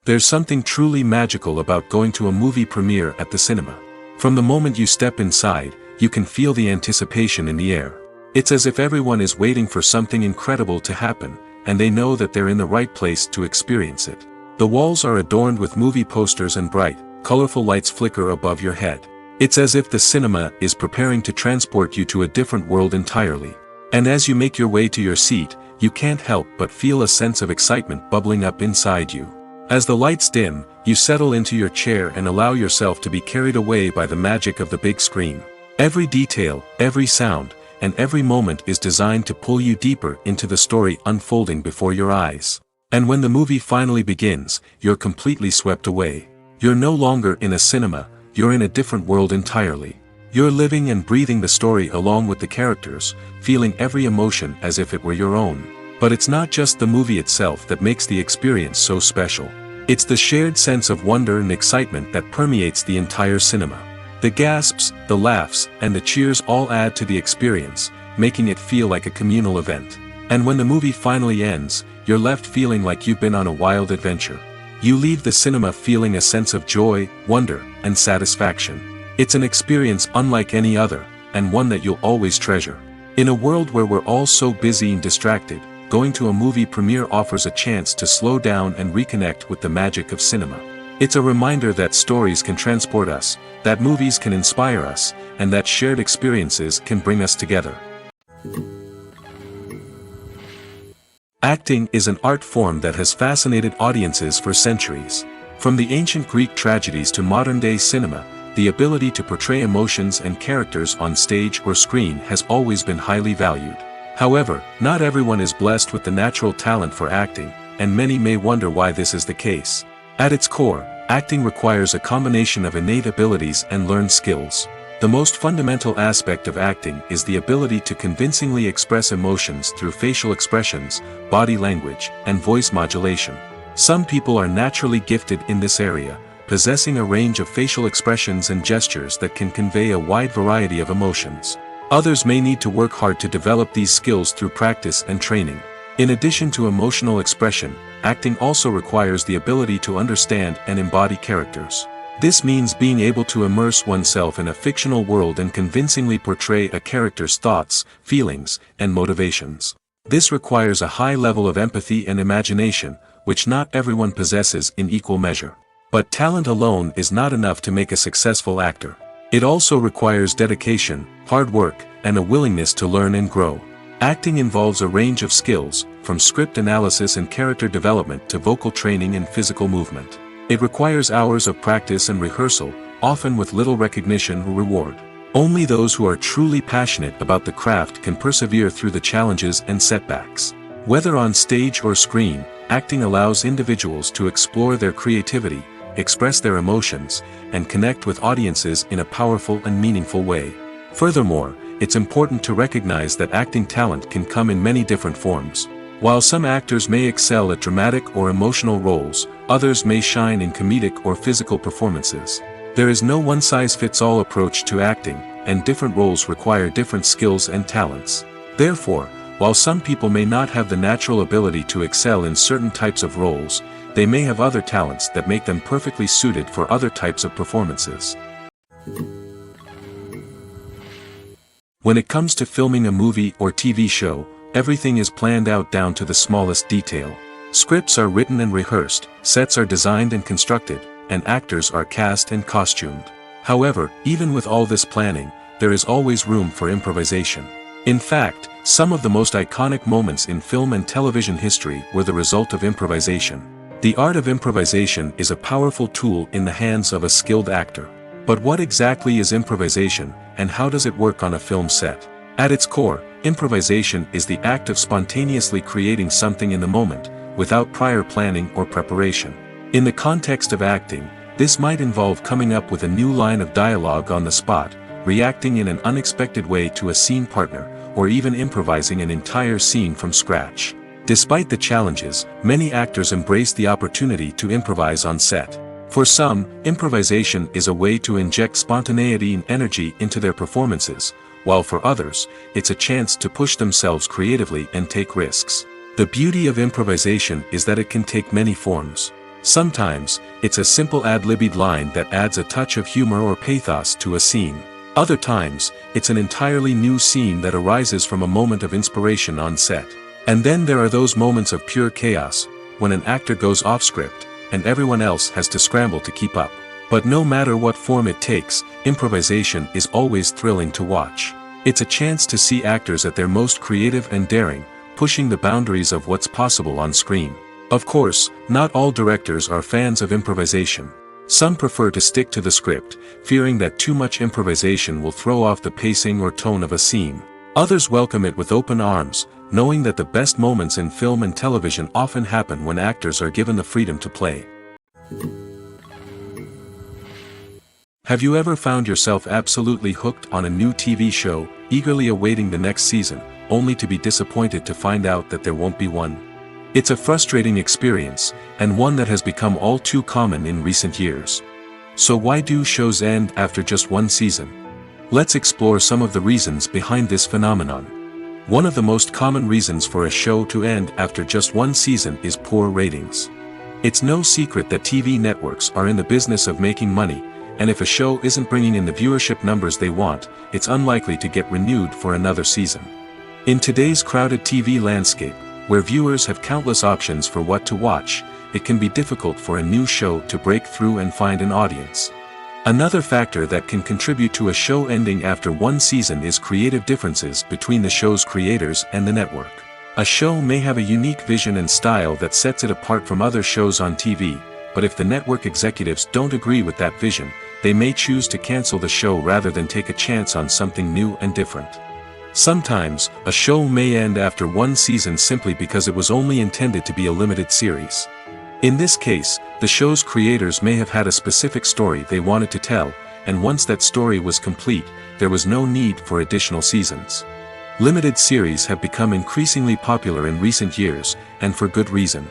There's something truly magical about going to a movie premiere at the cinema. From the moment you step inside, you can feel the anticipation in the air. It's as if everyone is waiting for something incredible to happen, and they know that they're in the right place to experience it. The walls are adorned with movie posters and bright, colorful lights flicker above your head. It's as if the cinema is preparing to transport you to a different world entirely. And as you make your way to your seat, you can't help but feel a sense of excitement bubbling up inside you. As the lights dim, you settle into your chair and allow yourself to be carried away by the magic of the big screen. Every detail, every sound, and every moment is designed to pull you deeper into the story unfolding before your eyes. And when the movie finally begins, you're completely swept away. You're no longer in a cinema, you're in a different world entirely. You're living and breathing the story along with the characters, feeling every emotion as if it were your own. But it's not just the movie itself that makes the experience so special. It's the shared sense of wonder and excitement that permeates the entire cinema. The gasps, the laughs, and the cheers all add to the experience, making it feel like a communal event. And when the movie finally ends, you're left feeling like you've been on a wild adventure. You leave the cinema feeling a sense of joy, wonder, and satisfaction. It's an experience unlike any other, and one that you'll always treasure. In a world where we're all so busy and distracted, going to a movie premiere offers a chance to slow down and reconnect with the magic of cinema. It's a reminder that stories can transport us, that movies can inspire us, and that shared experiences can bring us together. Acting is an art form that has fascinated audiences for centuries. From the ancient Greek tragedies to modern-day cinema, the ability to portray emotions and characters on stage or screen has always been highly valued. However, not everyone is blessed with the natural talent for acting, and many may wonder why this is the case. At its core, acting requires a combination of innate abilities and learned skills. The most fundamental aspect of acting is the ability to convincingly express emotions through facial expressions, body language, and voice modulation. Some people are naturally gifted in this area, possessing a range of facial expressions and gestures that can convey a wide variety of emotions. Others may need to work hard to develop these skills through practice and training. In addition to emotional expression, acting also requires the ability to understand and embody characters. This means being able to immerse oneself in a fictional world and convincingly portray a character's thoughts, feelings, and motivations. This requires a high level of empathy and imagination, which not everyone possesses in equal measure. But talent alone is not enough to make a successful actor. It also requires dedication, hard work, and a willingness to learn and grow. Acting involves a range of skills, from script analysis and character development to vocal training and physical movement. It requires hours of practice and rehearsal, often with little recognition or reward. Only those who are truly passionate about the craft can persevere through the challenges and setbacks. Whether on stage or screen, acting allows individuals to explore their creativity, express their emotions, and connect with audiences in a powerful and meaningful way. Furthermore, it's important to recognize that acting talent can come in many different forms. While some actors may excel at dramatic or emotional roles, others may shine in comedic or physical performances. There is no one-size-fits-all approach to acting, and different roles require different skills and talents. Therefore, while some people may not have the natural ability to excel in certain types of roles, they may have other talents that make them perfectly suited for other types of performances. When it comes to filming a movie or TV show, everything is planned out down to the smallest detail. Scripts are written and rehearsed, sets are designed and constructed, and actors are cast and costumed. However, even with all this planning, there is always room for improvisation. In fact, some of the most iconic moments in film and television history were the result of improvisation. The art of improvisation is a powerful tool in the hands of a skilled actor. But what exactly is improvisation, and how does it work on a film set? At its core, improvisation is the act of spontaneously creating something in the moment, without prior planning or preparation. In the context of acting, this might involve coming up with a new line of dialogue on the spot, reacting in an unexpected way to a scene partner, or even improvising an entire scene from scratch. Despite the challenges, many actors embrace the opportunity to improvise on set. For some, improvisation is a way to inject spontaneity and energy into their performances, while for others, it's a chance to push themselves creatively and take risks. The beauty of improvisation is that it can take many forms. Sometimes, it's a simple ad-libbed line that adds a touch of humor or pathos to a scene. Other times, it's an entirely new scene that arises from a moment of inspiration on set. And then there are those moments of pure chaos, when an actor goes off script, and everyone else has to scramble to keep up. But no matter what form it takes, improvisation is always thrilling to watch. It's a chance to see actors at their most creative and daring, pushing the boundaries of what's possible on screen. Of course, not all directors are fans of improvisation. Some prefer to stick to the script, fearing that too much improvisation will throw off the pacing or tone of a scene. Others welcome it with open arms, knowing that the best moments in film and television often happen when actors are given the freedom to play. Have you ever found yourself absolutely hooked on a new TV show, eagerly awaiting the next season, only to be disappointed to find out that there won't be one? It's a frustrating experience, and one that has become all too common in recent years. So why do shows end after just one season? Let's explore some of the reasons behind this phenomenon. One of the most common reasons for a show to end after just one season is poor ratings. It's no secret that TV networks are in the business of making money, and if a show isn't bringing in the viewership numbers they want, it's unlikely to get renewed for another season. In today's crowded TV landscape, where viewers have countless options for what to watch, it can be difficult for a new show to break through and find an audience. Another factor that can contribute to a show ending after one season is creative differences between the show's creators and the network. A show may have a unique vision and style that sets it apart from other shows on TV, but if the network executives don't agree with that vision, they may choose to cancel the show rather than take a chance on something new and different. Sometimes, a show may end after one season simply because it was only intended to be a limited series. In this case, the show's creators may have had a specific story they wanted to tell, and once that story was complete, there was no need for additional seasons. Limited series have become increasingly popular in recent years, and for good reason.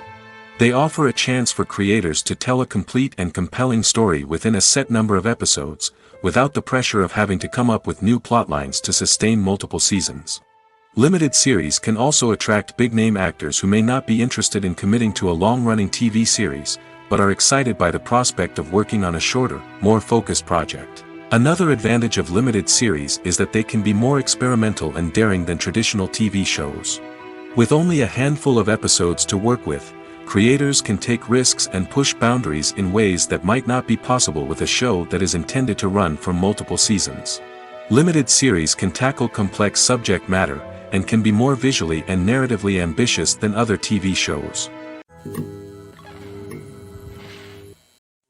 They offer a chance for creators to tell a complete and compelling story within a set number of episodes, without the pressure of having to come up with new plotlines to sustain multiple seasons. Limited series can also attract big-name actors who may not be interested in committing to a long-running TV series, but are excited by the prospect of working on a shorter, more focused project. Another advantage of limited series is that they can be more experimental and daring than traditional TV shows. With only a handful of episodes to work with, creators can take risks and push boundaries in ways that might not be possible with a show that is intended to run for multiple seasons. Limited series can tackle complex subject matter, and can be more visually and narratively ambitious than other TV shows.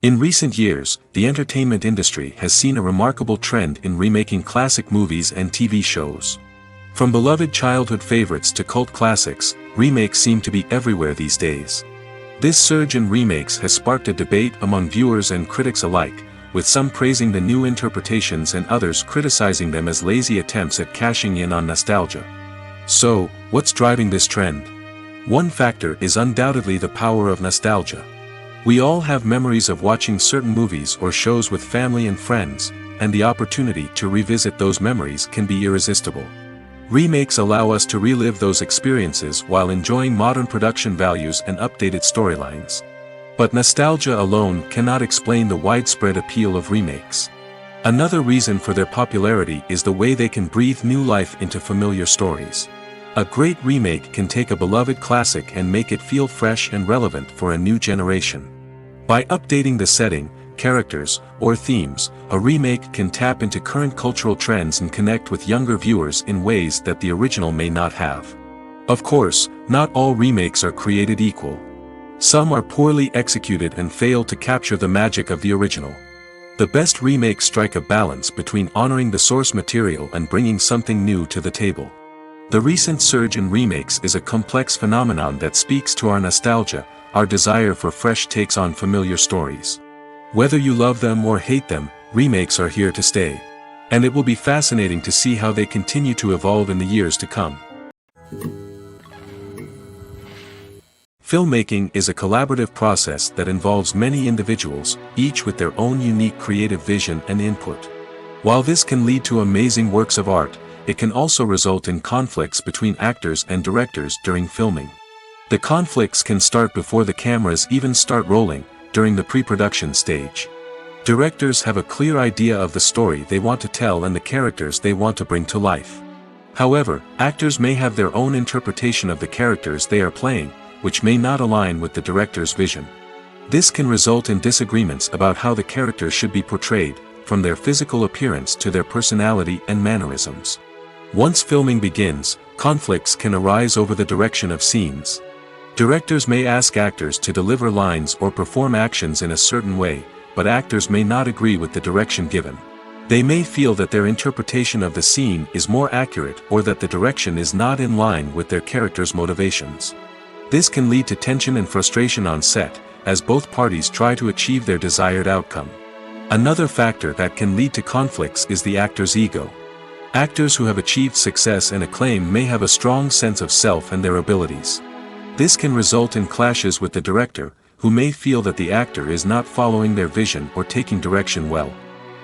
In recent years, the entertainment industry has seen a remarkable trend in remaking classic movies and TV shows. From beloved childhood favorites to cult classics, remakes seem to be everywhere these days. This surge in remakes has sparked a debate among viewers and critics alike, with some praising the new interpretations and others criticizing them as lazy attempts at cashing in on nostalgia. So, what's driving this trend? One factor is undoubtedly the power of nostalgia. We all have memories of watching certain movies or shows with family and friends, and the opportunity to revisit those memories can be irresistible. Remakes allow us to relive those experiences while enjoying modern production values and updated storylines. But nostalgia alone cannot explain the widespread appeal of remakes. Another reason for their popularity is the way they can breathe new life into familiar stories. A great remake can take a beloved classic and make it feel fresh and relevant for a new generation. By updating the setting, characters, or themes, a remake can tap into current cultural trends and connect with younger viewers in ways that the original may not have. Of course, not all remakes are created equal. Some are poorly executed and fail to capture the magic of the original. The best remakes strike a balance between honoring the source material and bringing something new to the table. The recent surge in remakes is a complex phenomenon that speaks to our nostalgia, our desire for fresh takes on familiar stories. Whether you love them or hate them, remakes are here to stay. And it will be fascinating to see how they continue to evolve in the years to come. Filmmaking is a collaborative process that involves many individuals, each with their own unique creative vision and input. While this can lead to amazing works of art, it can also result in conflicts between actors and directors during filming. The conflicts can start before the cameras even start rolling, during the pre-production stage. Directors have a clear idea of the story they want to tell and the characters they want to bring to life. However, actors may have their own interpretation of the characters they are playing, which may not align with the director's vision. This can result in disagreements about how the characters should be portrayed, from their physical appearance to their personality and mannerisms. Once filming begins, conflicts can arise over the direction of scenes. Directors may ask actors to deliver lines or perform actions in a certain way, but actors may not agree with the direction given. They may feel that their interpretation of the scene is more accurate or that the direction is not in line with their character's motivations. This can lead to tension and frustration on set, as both parties try to achieve their desired outcome. Another factor that can lead to conflicts is the actor's ego. Actors who have achieved success and acclaim may have a strong sense of self and their abilities. This can result in clashes with the director, who may feel that the actor is not following their vision or taking direction well.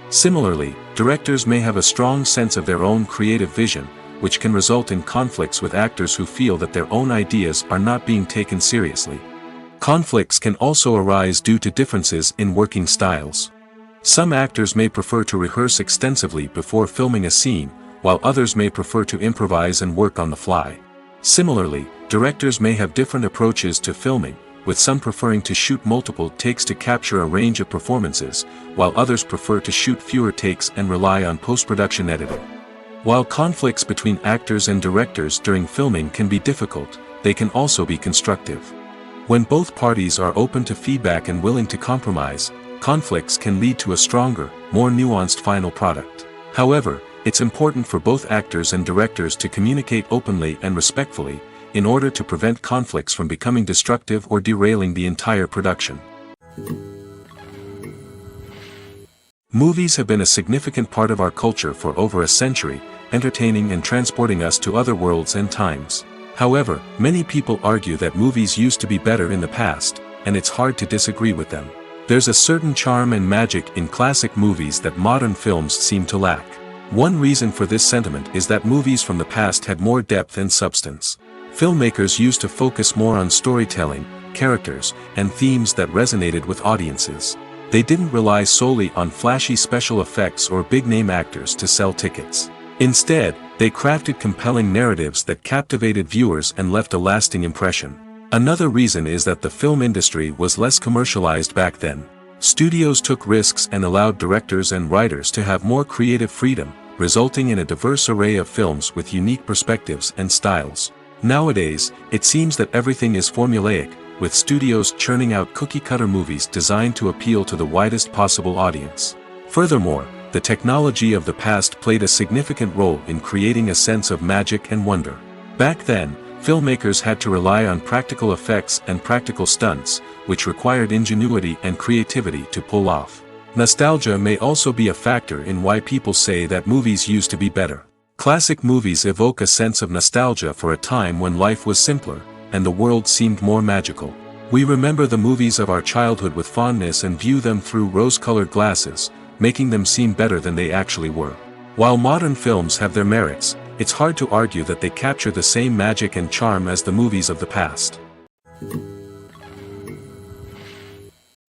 Similarly, directors may have a strong sense of their own creative vision, which can result in conflicts with actors who feel that their own ideas are not being taken seriously. Conflicts can also arise due to differences in working styles. Some actors may prefer to rehearse extensively before filming a scene, while others may prefer to improvise and work on the fly. Similarly, directors may have different approaches to filming, with some preferring to shoot multiple takes to capture a range of performances, while others prefer to shoot fewer takes and rely on post-production editing. While conflicts between actors and directors during filming can be difficult, they can also be constructive. When both parties are open to feedback and willing to compromise, conflicts can lead to a stronger, more nuanced final product. However, it's important for both actors and directors to communicate openly and respectfully, in order to prevent conflicts from becoming destructive or derailing the entire production. Movies have been a significant part of our culture for over a century, entertaining and transporting us to other worlds and times. However, many people argue that movies used to be better in the past, and it's hard to disagree with them. There's a certain charm and magic in classic movies that modern films seem to lack. One reason for this sentiment is that movies from the past had more depth and substance. Filmmakers used to focus more on storytelling, characters, and themes that resonated with audiences. They didn't rely solely on flashy special effects or big-name actors to sell tickets. Instead, they crafted compelling narratives that captivated viewers and left a lasting impression. Another reason is that the film industry was less commercialized back then. Studios took risks and allowed directors and writers to have more creative freedom, resulting in a diverse array of films with unique perspectives and styles. Nowadays, it seems that everything is formulaic, with studios churning out cookie-cutter movies designed to appeal to the widest possible audience. Furthermore, the technology of the past played a significant role in creating a sense of magic and wonder. Back then, filmmakers had to rely on practical effects and practical stunts, which required ingenuity and creativity to pull off. Nostalgia may also be a factor in why people say that movies used to be better. Classic movies evoke a sense of nostalgia for a time when life was simpler, and the world seemed more magical. We remember the movies of our childhood with fondness and view them through rose-colored glasses, making them seem better than they actually were. While modern films have their merits, it's hard to argue that they capture the same magic and charm as the movies of the past.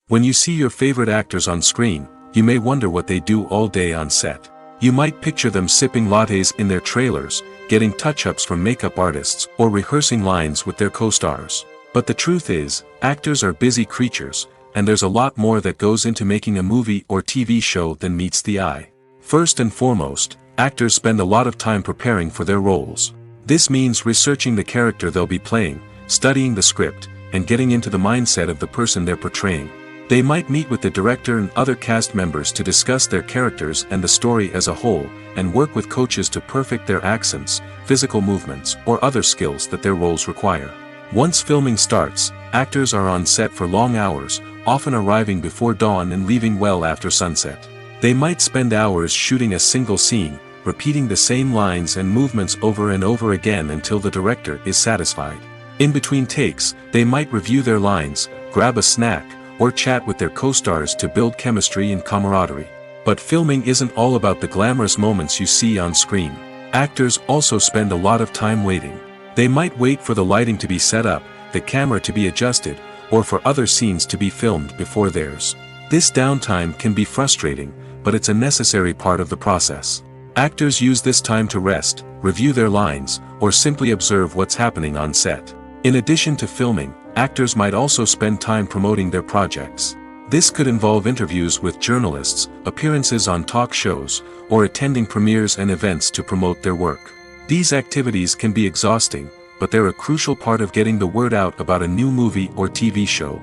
When you see your favorite actors on screen, you may wonder what they do all day on set. You might picture them sipping lattes in their trailers, getting touch-ups from makeup artists, or rehearsing lines with their co-stars. But the truth is, actors are busy creatures, and there's a lot more that goes into making a movie or TV show than meets the eye. First and foremost, actors spend a lot of time preparing for their roles. This means researching the character they'll be playing, studying the script, and getting into the mindset of the person they're portraying. They might meet with the director and other cast members to discuss their characters and the story as a whole, and work with coaches to perfect their accents, physical movements, or other skills that their roles require. Once filming starts, actors are on set for long hours, often arriving before dawn and leaving well after sunset. They might spend hours shooting a single scene, repeating the same lines and movements over and over again until the director is satisfied. In between takes, they might review their lines, grab a snack, or chat with their co-stars to build chemistry and camaraderie. But filming isn't all about the glamorous moments you see on screen. Actors also spend a lot of time waiting. They might wait for the lighting to be set up, the camera to be adjusted, or for other scenes to be filmed before theirs. This downtime can be frustrating, but it's a necessary part of the process. Actors use this time to rest, review their lines, or simply observe what's happening on set. In addition to filming, actors might also spend time promoting their projects. This could involve interviews with journalists, appearances on talk shows, or attending premieres and events to promote their work. These activities can be exhausting, but they're a crucial part of getting the word out about a new movie or TV show.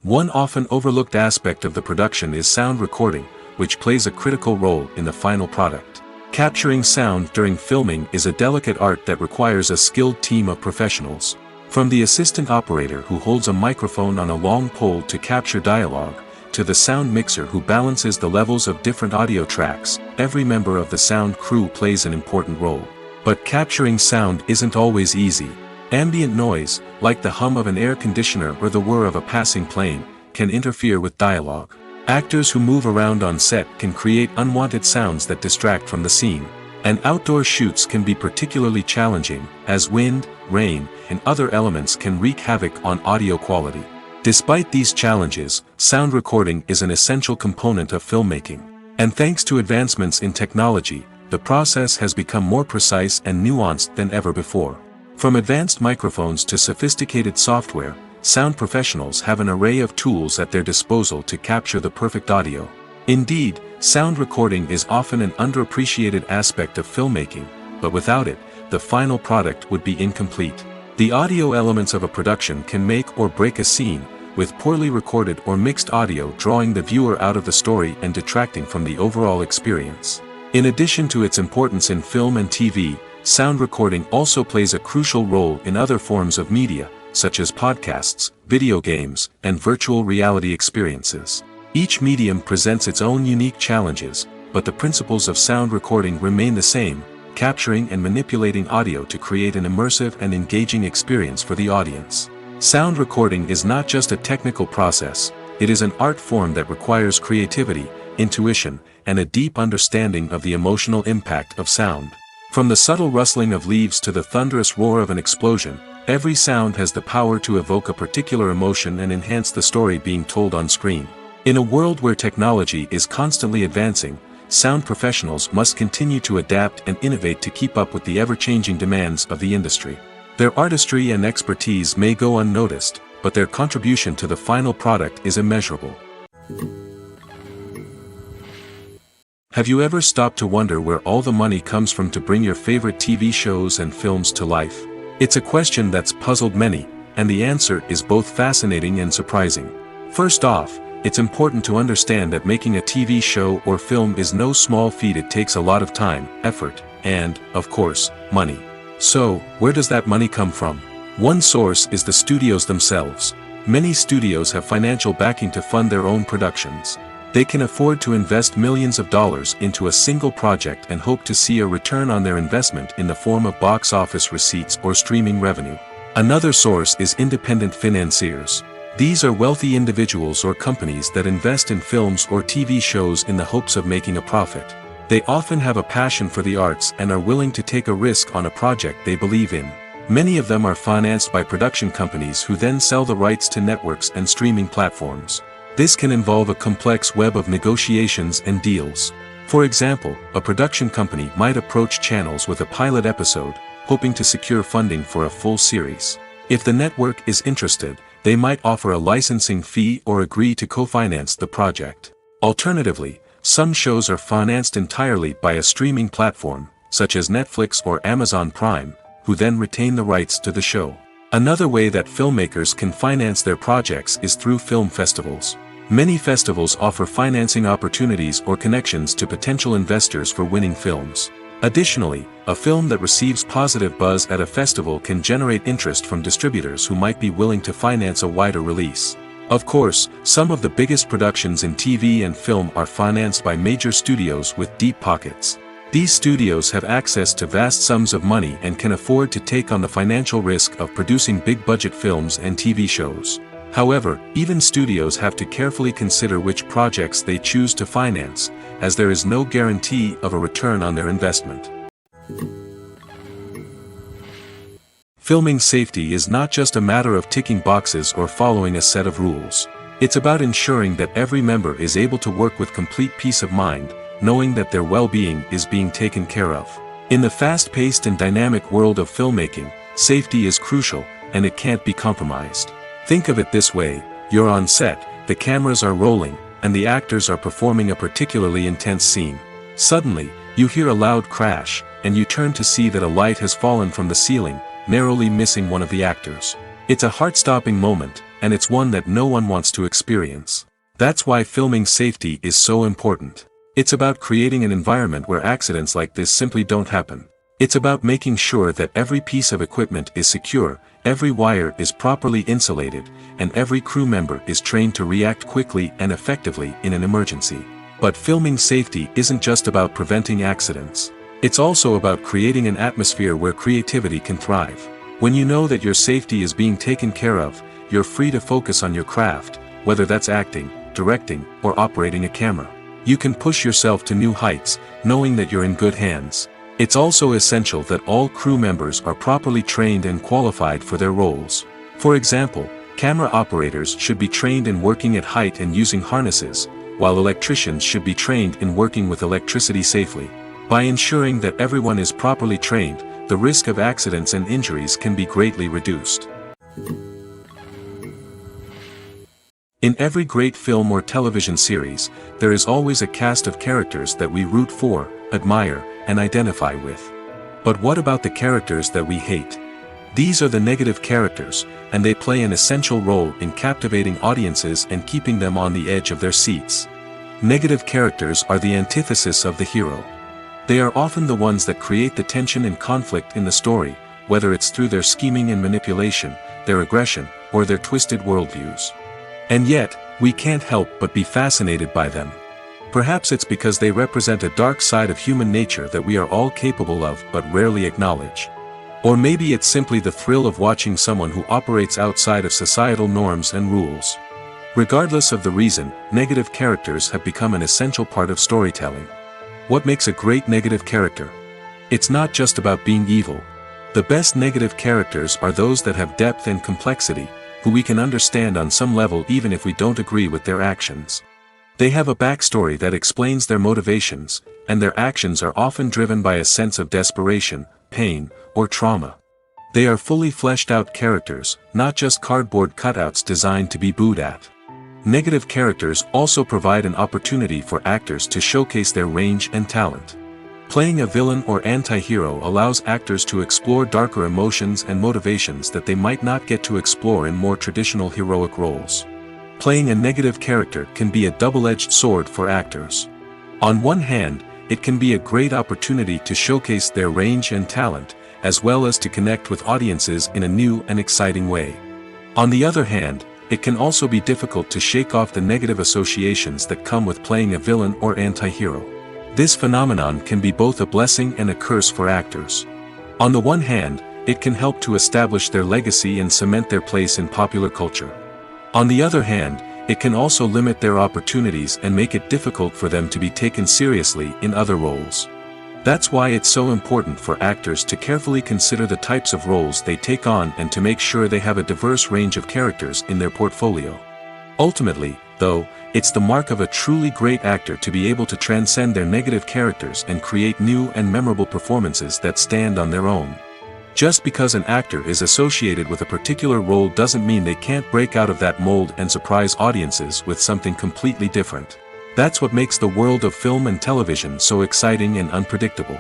One often overlooked aspect of the production is sound recording, which plays a critical role in the final product. Capturing sound during filming is a delicate art that requires a skilled team of professionals. From the assistant operator who holds a microphone on a long pole to capture dialogue, to the sound mixer who balances the levels of different audio tracks, every member of the sound crew plays an important role. But capturing sound isn't always easy. Ambient noise, like the hum of an air conditioner or the whir of a passing plane, can interfere with dialogue. Actors who move around on set can create unwanted sounds that distract from the scene. And outdoor shoots can be particularly challenging, as wind, rain, and other elements can wreak havoc on audio quality. Despite these challenges, sound recording is an essential component of filmmaking. And thanks to advancements in technology, the process has become more precise and nuanced than ever before. From advanced microphones to sophisticated software, sound professionals have an array of tools at their disposal to capture the perfect audio. Indeed, sound recording is often an underappreciated aspect of filmmaking, but without it, the final product would be incomplete. The audio elements of a production can make or break a scene, with poorly recorded or mixed audio drawing the viewer out of the story and detracting from the overall experience. In addition to its importance in film and TV, sound recording also plays a crucial role in other forms of media, such as podcasts, video games, and virtual reality experiences. Each medium presents its own unique challenges, but the principles of sound recording remain the same: capturing and manipulating audio to create an immersive and engaging experience for the audience. Sound recording is not just a technical process, it is an art form that requires creativity, intuition, and a deep understanding of the emotional impact of sound. From the subtle rustling of leaves to the thunderous roar of an explosion, every sound has the power to evoke a particular emotion and enhance the story being told on screen. In a world where technology is constantly advancing, sound professionals must continue to adapt and innovate to keep up with the ever-changing demands of the industry. Their artistry and expertise may go unnoticed, but their contribution to the final product is immeasurable. Have you ever stopped to wonder where all the money comes from to bring your favorite TV shows and films to life? It's a question that's puzzled many, and the answer is both fascinating and surprising. First off, it's important to understand that making a TV show or film is no small feat. It takes a lot of time, effort, and, of course, money. So, where does that money come from? One source is the studios themselves. Many studios have financial backing to fund their own productions. They can afford to invest millions of dollars into a single project and hope to see a return on their investment in the form of box office receipts or streaming revenue. Another source is independent financiers. These are wealthy individuals or companies that invest in films or TV shows in the hopes of making a profit. They often have a passion for the arts and are willing to take a risk on a project they believe in. Many of them are financed by production companies who then sell the rights to networks and streaming platforms. This can involve a complex web of negotiations and deals. For example, a production company might approach channels with a pilot episode, hoping to secure funding for a full series. If the network is interested, they might offer a licensing fee or agree to co-finance the project. Alternatively, some shows are financed entirely by a streaming platform, such as Netflix or Amazon Prime, who then retain the rights to the show. Another way that filmmakers can finance their projects is through film festivals. Many festivals offer financing opportunities or connections to potential investors for winning films. Additionally, a film that receives positive buzz at a festival can generate interest from distributors who might be willing to finance a wider release. Of course, some of the biggest productions in TV and film are financed by major studios with deep pockets. These studios have access to vast sums of money and can afford to take on the financial risk of producing big-budget films and TV shows. However, even studios have to carefully consider which projects they choose to finance, as there is no guarantee of a return on their investment. Filming safety is not just a matter of ticking boxes or following a set of rules. It's about ensuring that every member is able to work with complete peace of mind, knowing that their well-being is being taken care of. In the fast-paced and dynamic world of filmmaking, safety is crucial, and it can't be compromised. Think of it this way: you're on set, the cameras are rolling, and the actors are performing a particularly intense scene. Suddenly, you hear a loud crash, and you turn to see that a light has fallen from the ceiling, narrowly missing one of the actors. It's a heart-stopping moment, and it's one that no one wants to experience. That's why filming safety is so important. It's about creating an environment where accidents like this simply don't happen. It's about making sure that every piece of equipment is secure, every wire is properly insulated, and every crew member is trained to react quickly and effectively in an emergency. But filming safety isn't just about preventing accidents. It's also about creating an atmosphere where creativity can thrive. When you know that your safety is being taken care of, you're free to focus on your craft, whether that's acting, directing, or operating a camera. You can push yourself to new heights, knowing that you're in good hands. It's also essential that all crew members are properly trained and qualified for their roles. For example, camera operators should be trained in working at height and using harnesses, while electricians should be trained in working with electricity safely. By ensuring that everyone is properly trained, the risk of accidents and injuries can be greatly reduced. In every great film or television series, there is always a cast of characters that we root for, admire, and identify with. But what about the characters that we hate? These are the negative characters, and they play an essential role in captivating audiences and keeping them on the edge of their seats. Negative characters are the antithesis of the hero. They are often the ones that create the tension and conflict in the story, whether it's through their scheming and manipulation, their aggression, or their twisted worldviews. And yet, we can't help but be fascinated by them. Perhaps it's because they represent a dark side of human nature that we are all capable of but rarely acknowledge. Or maybe it's simply the thrill of watching someone who operates outside of societal norms and rules. Regardless of the reason, negative characters have become an essential part of storytelling. What makes a great negative character? It's not just about being evil. The best negative characters are those that have depth and complexity, who we can understand on some level even if we don't agree with their actions. They have a backstory that explains their motivations, and their actions are often driven by a sense of desperation, pain, or trauma. They are fully fleshed out characters, not just cardboard cutouts designed to be booed at. Negative characters also provide an opportunity for actors to showcase their range and talent. Playing a villain or anti-hero allows actors to explore darker emotions and motivations that they might not get to explore in more traditional heroic roles. Playing a negative character can be a double-edged sword for actors. On one hand, it can be a great opportunity to showcase their range and talent, as well as to connect with audiences in a new and exciting way. On the other hand, it can also be difficult to shake off the negative associations that come with playing a villain or anti-hero. This phenomenon can be both a blessing and a curse for actors. On the one hand, it can help to establish their legacy and cement their place in popular culture. On the other hand, it can also limit their opportunities and make it difficult for them to be taken seriously in other roles. That's why it's so important for actors to carefully consider the types of roles they take on and to make sure they have a diverse range of characters in their portfolio. Ultimately, though, it's the mark of a truly great actor to be able to transcend their negative characters and create new and memorable performances that stand on their own. Just because an actor is associated with a particular role doesn't mean they can't break out of that mold and surprise audiences with something completely different. That's what makes the world of film and television so exciting and unpredictable.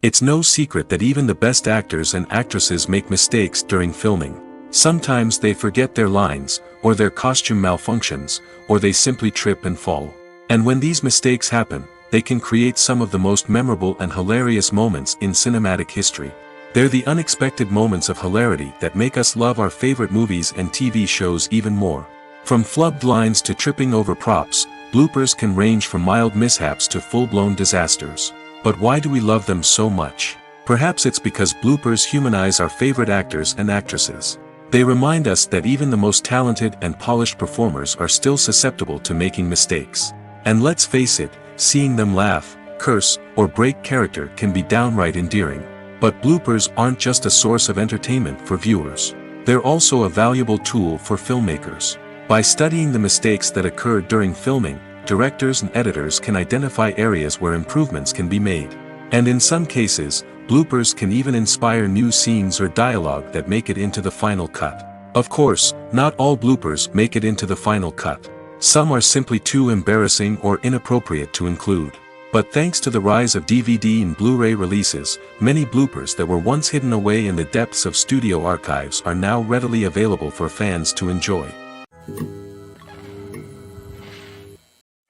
It's no secret that even the best actors and actresses make mistakes during filming. Sometimes they forget their lines, or their costume malfunctions, or they simply trip and fall. And when these mistakes happen, they can create some of the most memorable and hilarious moments in cinematic history. They're the unexpected moments of hilarity that make us love our favorite movies and TV shows even more. From flubbed lines to tripping over props, bloopers can range from mild mishaps to full-blown disasters. But why do we love them so much? Perhaps it's because bloopers humanize our favorite actors and actresses. They remind us that even the most talented and polished performers are still susceptible to making mistakes. And let's face it, seeing them laugh, curse, or break character can be downright endearing. But bloopers aren't just a source of entertainment for viewers. They're also a valuable tool for filmmakers. By studying the mistakes that occur during filming, directors and editors can identify areas where improvements can be made. And in some cases, bloopers can even inspire new scenes or dialogue that make it into the final cut. Of course, not all bloopers make it into the final cut. Some are simply too embarrassing or inappropriate to include. But thanks to the rise of DVD and Blu-ray releases, many bloopers that were once hidden away in the depths of studio archives are now readily available for fans to enjoy.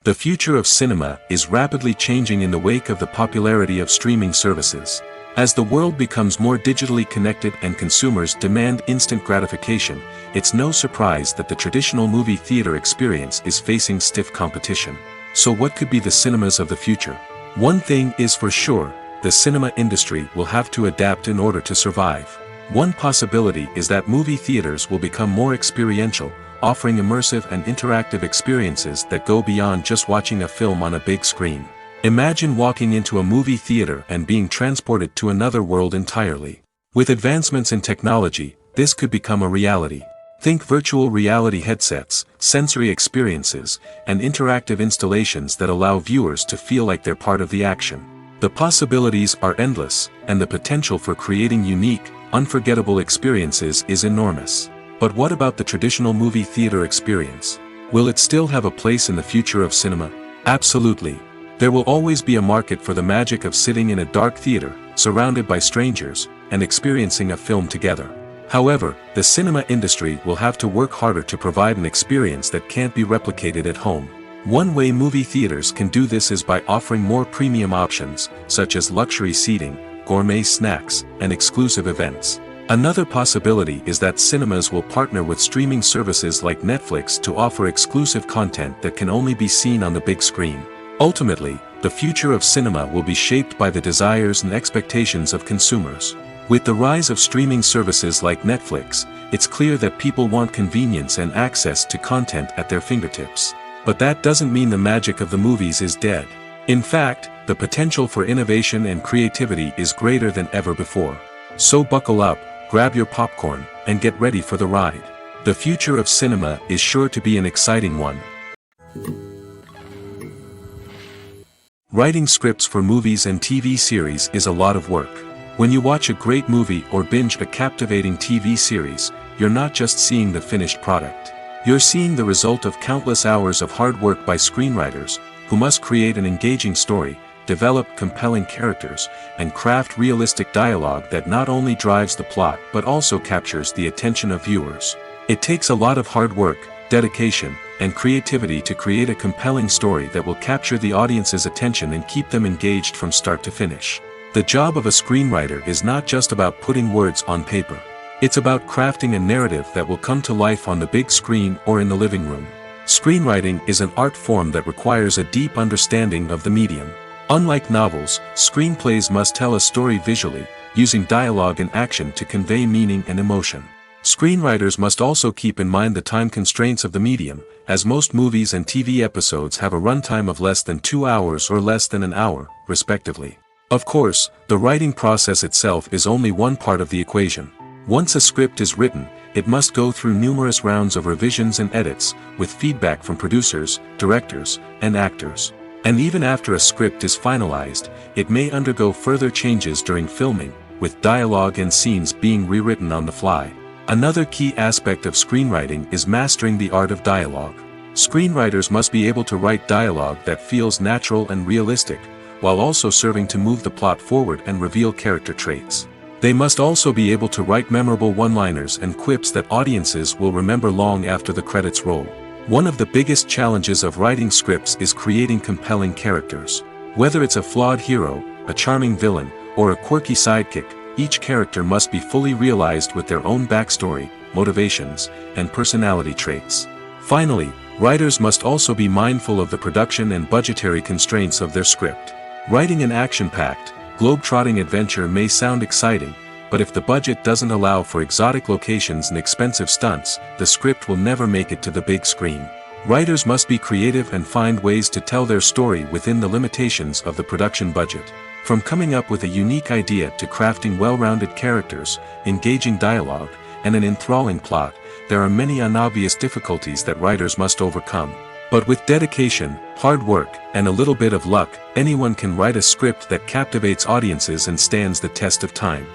The future of cinema is rapidly changing in the wake of the popularity of streaming services. As the world becomes more digitally connected and consumers demand instant gratification, it's no surprise that the traditional movie theater experience is facing stiff competition. So what could be the cinemas of the future? One thing is for sure, the cinema industry will have to adapt in order to survive. One possibility is that movie theaters will become more experiential, offering immersive and interactive experiences that go beyond just watching a film on a big screen. Imagine walking into a movie theater and being transported to another world entirely. With advancements in technology, this could become a reality. Think virtual reality headsets, sensory experiences, and interactive installations that allow viewers to feel like they're part of the action. The possibilities are endless, and the potential for creating unique, unforgettable experiences is enormous. But what about the traditional movie theater experience? Will it still have a place in the future of cinema? Absolutely. There will always be a market for the magic of sitting in a dark theater, surrounded by strangers, and experiencing a film together. However, the cinema industry will have to work harder to provide an experience that can't be replicated at home. One way movie theaters can do this is by offering more premium options, such as luxury seating, gourmet snacks, and exclusive events. Another possibility is that cinemas will partner with streaming services like Netflix to offer exclusive content that can only be seen on the big screen. Ultimately, the future of cinema will be shaped by the desires and expectations of consumers. With the rise of streaming services like Netflix, it's clear that people want convenience and access to content at their fingertips. But that doesn't mean the magic of the movies is dead. In fact, the potential for innovation and creativity is greater than ever before. So buckle up, grab your popcorn, and get ready for the ride. The future of cinema is sure to be an exciting one. Writing scripts for movies and TV series is a lot of work. When you watch a great movie or binge a captivating TV series, you're not just seeing the finished product. You're seeing the result of countless hours of hard work by screenwriters, who must create an engaging story, develop compelling characters, and craft realistic dialogue that not only drives the plot but also captures the attention of viewers. It takes a lot of hard work, dedication, and creativity to create a compelling story that will capture the audience's attention and keep them engaged from start to finish. The job of a screenwriter is not just about putting words on paper. It's about crafting a narrative that will come to life on the big screen or in the living room. Screenwriting is an art form that requires a deep understanding of the medium. Unlike novels, screenplays must tell a story visually, using dialogue and action to convey meaning and emotion. Screenwriters must also keep in mind the time constraints of the medium, as most movies and TV episodes have a runtime of less than 2 hours or less than an hour, respectively. Of course, the writing process itself is only one part of the equation. Once a script is written, it must go through numerous rounds of revisions and edits, with feedback from producers, directors, and actors. And even after a script is finalized, it may undergo further changes during filming, with dialogue and scenes being rewritten on the fly. Another key aspect of screenwriting is mastering the art of dialogue. Screenwriters must be able to write dialogue that feels natural and realistic, while also serving to move the plot forward and reveal character traits. They must also be able to write memorable one-liners and quips that audiences will remember long after the credits roll. One of the biggest challenges of writing scripts is creating compelling characters. Whether it's a flawed hero, a charming villain, or a quirky sidekick, each character must be fully realized with their own backstory, motivations, and personality traits. Finally, writers must also be mindful of the production and budgetary constraints of their script. Writing an action-packed, globe-trotting adventure may sound exciting, but if the budget doesn't allow for exotic locations and expensive stunts, the script will never make it to the big screen. Writers must be creative and find ways to tell their story within the limitations of the production budget. From coming up with a unique idea to crafting well-rounded characters, engaging dialogue, and an enthralling plot, there are many unobvious difficulties that writers must overcome. But with dedication, hard work, and a little bit of luck, anyone can write a script that captivates audiences and stands the test of time.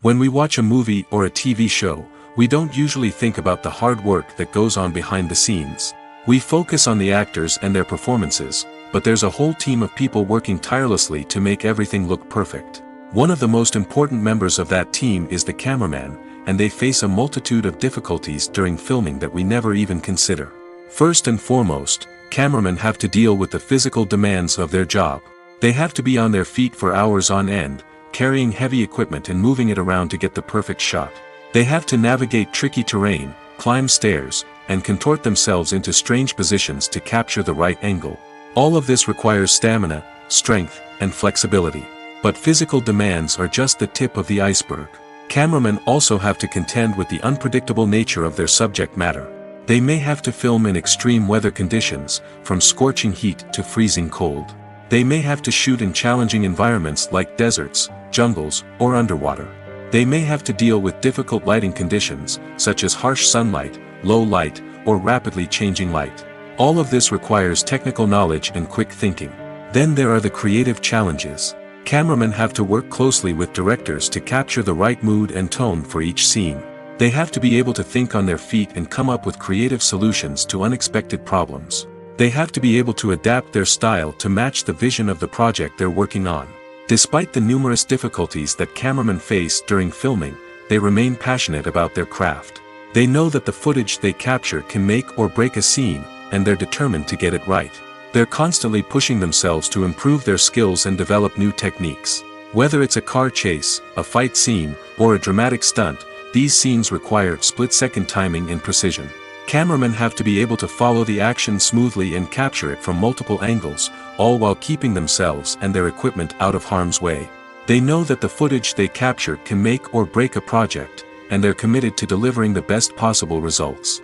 When we watch a movie or a TV show, we don't usually think about the hard work that goes on behind the scenes. We focus on the actors and their performances, but there's a whole team of people working tirelessly to make everything look perfect. One of the most important members of that team is the cameraman, and they face a multitude of difficulties during filming that we never even consider. First and foremost, cameramen have to deal with the physical demands of their job. They have to be on their feet for hours on end, carrying heavy equipment and moving it around to get the perfect shot. They have to navigate tricky terrain, climb stairs, and contort themselves into strange positions to capture the right angle. All of this requires stamina, strength, and flexibility. But physical demands are just the tip of the iceberg. Cameramen also have to contend with the unpredictable nature of their subject matter. They may have to film in extreme weather conditions, from scorching heat to freezing cold. They may have to shoot in challenging environments like deserts, jungles, or underwater. They may have to deal with difficult lighting conditions, such as harsh sunlight, low light, or rapidly changing light. All of this requires technical knowledge and quick thinking. Then there are the creative challenges. Cameramen have to work closely with directors to capture the right mood and tone for each scene. They have to be able to think on their feet and come up with creative solutions to unexpected problems. They have to be able to adapt their style to match the vision of the project they're working on. Despite the numerous difficulties that cameramen face during filming, they remain passionate about their craft. They know that the footage they capture can make or break a scene, and they're determined to get it right. They're constantly pushing themselves to improve their skills and develop new techniques. Whether it's a car chase, a fight scene, or a dramatic stunt, these scenes require split-second timing and precision. Cameramen have to be able to follow the action smoothly and capture it from multiple angles, all while keeping themselves and their equipment out of harm's way. They know that the footage they capture can make or break a project, and they're committed to delivering the best possible results.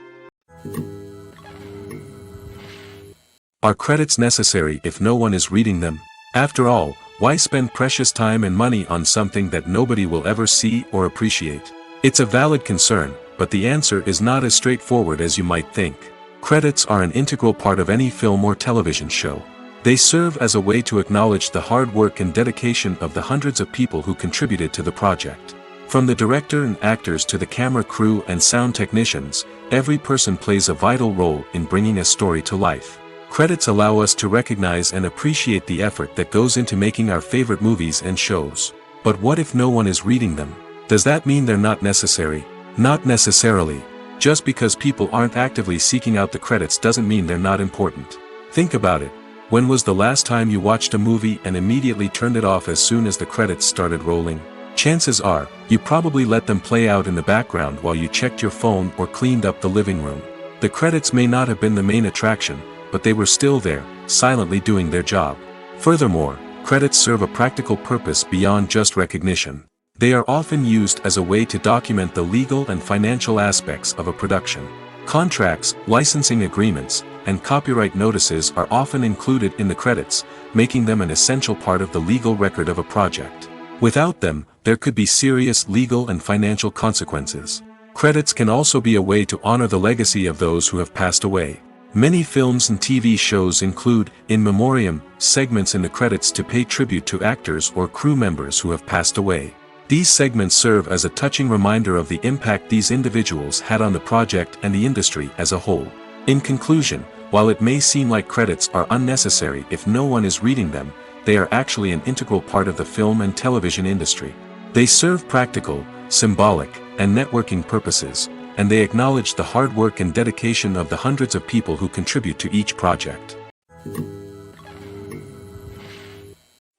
Are credits necessary if no one is reading them? After all, why spend precious time and money on something that nobody will ever see or appreciate? It's a valid concern, but the answer is not as straightforward as you might think. Credits are an integral part of any film or television show. They serve as a way to acknowledge the hard work and dedication of the hundreds of people who contributed to the project. From the director and actors to the camera crew and sound technicians, every person plays a vital role in bringing a story to life. Credits allow us to recognize and appreciate the effort that goes into making our favorite movies and shows. But what if no one is reading them? Does that mean they're not necessary? Not necessarily. Just because people aren't actively seeking out the credits doesn't mean they're not important. Think about it. When was the last time you watched a movie and immediately turned it off as soon as the credits started rolling? Chances are, you probably let them play out in the background while you checked your phone or cleaned up the living room. The credits may not have been the main attraction, but they were still there, silently doing their job. Furthermore, credits serve a practical purpose beyond just recognition. They are often used as a way to document the legal and financial aspects of a production. Contracts, licensing agreements, and copyright notices are often included in the credits, making them an essential part of the legal record of a project. Without them, there could be serious legal and financial consequences. Credits can also be a way to honor the legacy of those who have passed away. Many films and TV shows include, in memoriam, segments in the credits to pay tribute to actors or crew members who have passed away. These segments serve as a touching reminder of the impact these individuals had on the project and the industry as a whole. In conclusion, while it may seem like credits are unnecessary if no one is reading them, they are actually an integral part of the film and television industry. They serve practical, symbolic, and networking purposes, and they acknowledge the hard work and dedication of the hundreds of people who contribute to each project.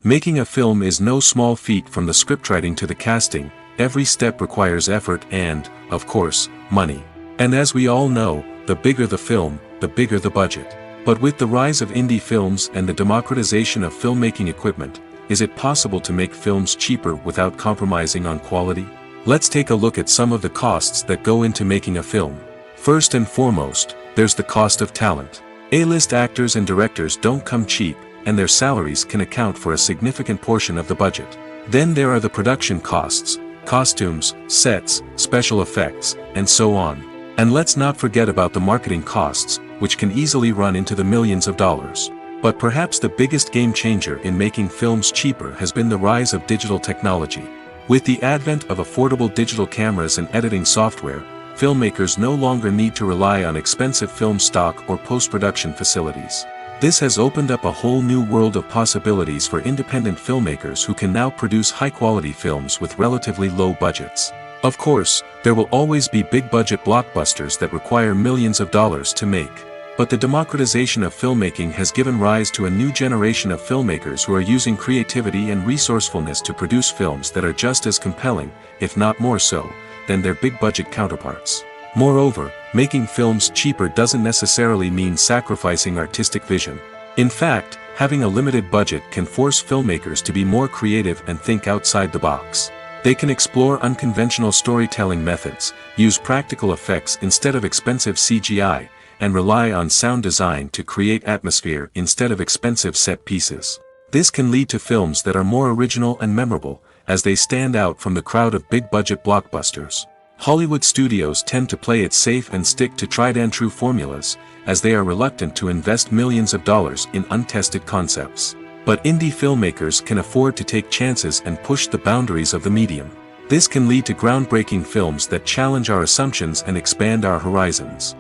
Making a film is no small feat. From the scriptwriting to the casting, every step requires effort and, of course, money. And as we all know, the bigger the film, the bigger the budget. But with the rise of indie films and the democratization of filmmaking equipment, is it possible to make films cheaper without compromising on quality? Let's take a look at some of the costs that go into making a film. First and foremost, there's the cost of talent. A-list actors and directors don't come cheap, and their salaries can account for a significant portion of the budget. Then there are the production costs, costumes, sets, special effects, and so on. And let's not forget about the marketing costs, which can easily run into the millions of dollars. But perhaps the biggest game changer in making films cheaper has been the rise of digital technology. With the advent of affordable digital cameras and editing software, filmmakers no longer need to rely on expensive film stock or post-production facilities. This has opened up a whole new world of possibilities for independent filmmakers who can now produce high-quality films with relatively low budgets. Of course, there will always be big-budget blockbusters that require millions of dollars to make. But the democratization of filmmaking has given rise to a new generation of filmmakers who are using creativity and resourcefulness to produce films that are just as compelling, if not more so, than their big-budget counterparts. Moreover, making films cheaper doesn't necessarily mean sacrificing artistic vision. In fact, having a limited budget can force filmmakers to be more creative and think outside the box. They can explore unconventional storytelling methods, use practical effects instead of expensive CGI, and rely on sound design to create atmosphere instead of expensive set pieces. This can lead to films that are more original and memorable, as they stand out from the crowd of big-budget blockbusters. Hollywood studios tend to play it safe and stick to tried-and-true formulas, as they are reluctant to invest millions of dollars in untested concepts. But indie filmmakers can afford to take chances and push the boundaries of the medium. This can lead to groundbreaking films that challenge our assumptions and expand our horizons.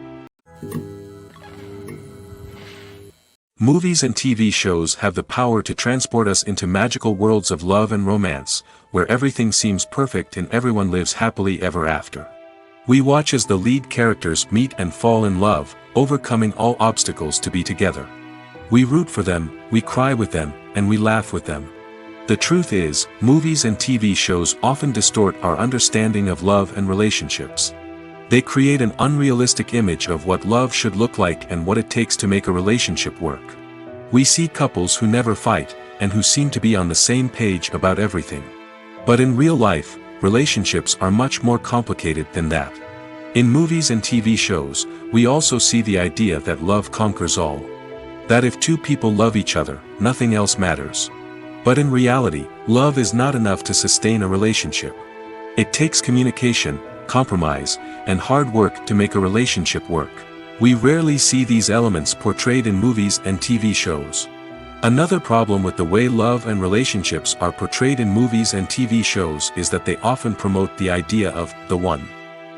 Movies and TV shows have the power to transport us into magical worlds of love and romance, where everything seems perfect and everyone lives happily ever after. We watch as the lead characters meet and fall in love, overcoming all obstacles to be together. We root for them, we cry with them, and we laugh with them. The truth is, movies and TV shows often distort our understanding of love and relationships. They create an unrealistic image of what love should look like and what it takes to make a relationship work. We see couples who never fight, and who seem to be on the same page about everything. But in real life, relationships are much more complicated than that. In movies and TV shows, we also see the idea that love conquers all. That if two people love each other, nothing else matters. But in reality, love is not enough to sustain a relationship. It takes communication, compromise, and hard work to make a relationship work. We rarely see these elements portrayed in movies and TV shows. Another problem with the way love and relationships are portrayed in movies and TV shows is that they often promote the idea of the one.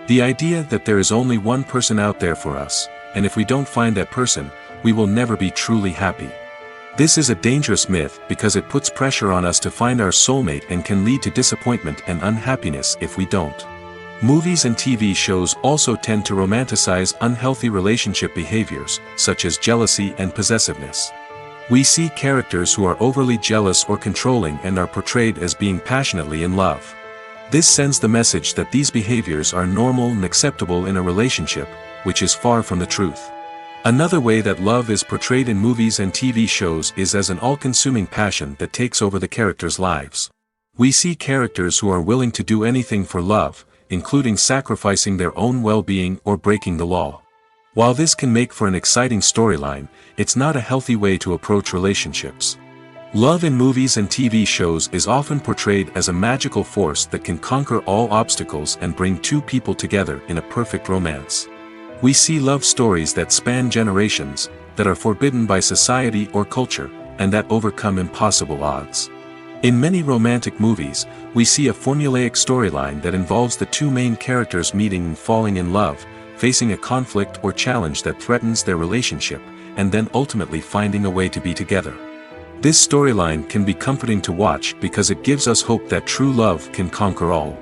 The idea that there is only one person out there for us, and if we don't find that person, we will never be truly happy. This is a dangerous myth because it puts pressure on us to find our soulmate and can lead to disappointment and unhappiness if we don't. Movies and TV shows also tend to romanticize unhealthy relationship behaviors, such as jealousy and possessiveness. We see characters who are overly jealous or controlling and are portrayed as being passionately in love. This sends the message that these behaviors are normal and acceptable in a relationship, which is far from the truth. Another way that love is portrayed in movies and TV shows is as an all-consuming passion that takes over the characters' lives. We see characters who are willing to do anything for love, including sacrificing their own well-being or breaking the law. While this can make for an exciting storyline, it's not a healthy way to approach relationships. Love in movies and TV shows is often portrayed as a magical force that can conquer all obstacles and bring two people together in a perfect romance. We see love stories that span generations, that are forbidden by society or culture, and that overcome impossible odds. In many romantic movies, we see a formulaic storyline that involves the two main characters meeting and falling in love, facing a conflict or challenge that threatens their relationship, and then ultimately finding a way to be together. This storyline can be comforting to watch because it gives us hope that true love can conquer all.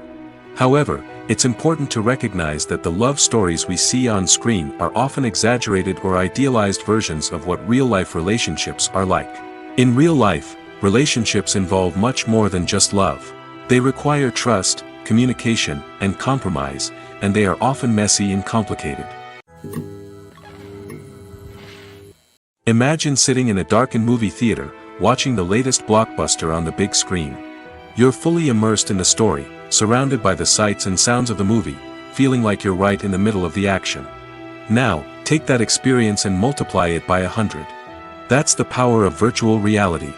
However, it's important to recognize that the love stories we see on screen are often exaggerated or idealized versions of what real-life relationships are like. In real life, relationships involve much more than just love. They require trust, communication, and compromise, and they are often messy and complicated. Imagine sitting in a darkened movie theater, watching the latest blockbuster on the big screen. You're fully immersed in the story, surrounded by the sights and sounds of the movie, feeling like you're right in the middle of the action. Now, take that experience and multiply it by 100. That's the power of virtual reality.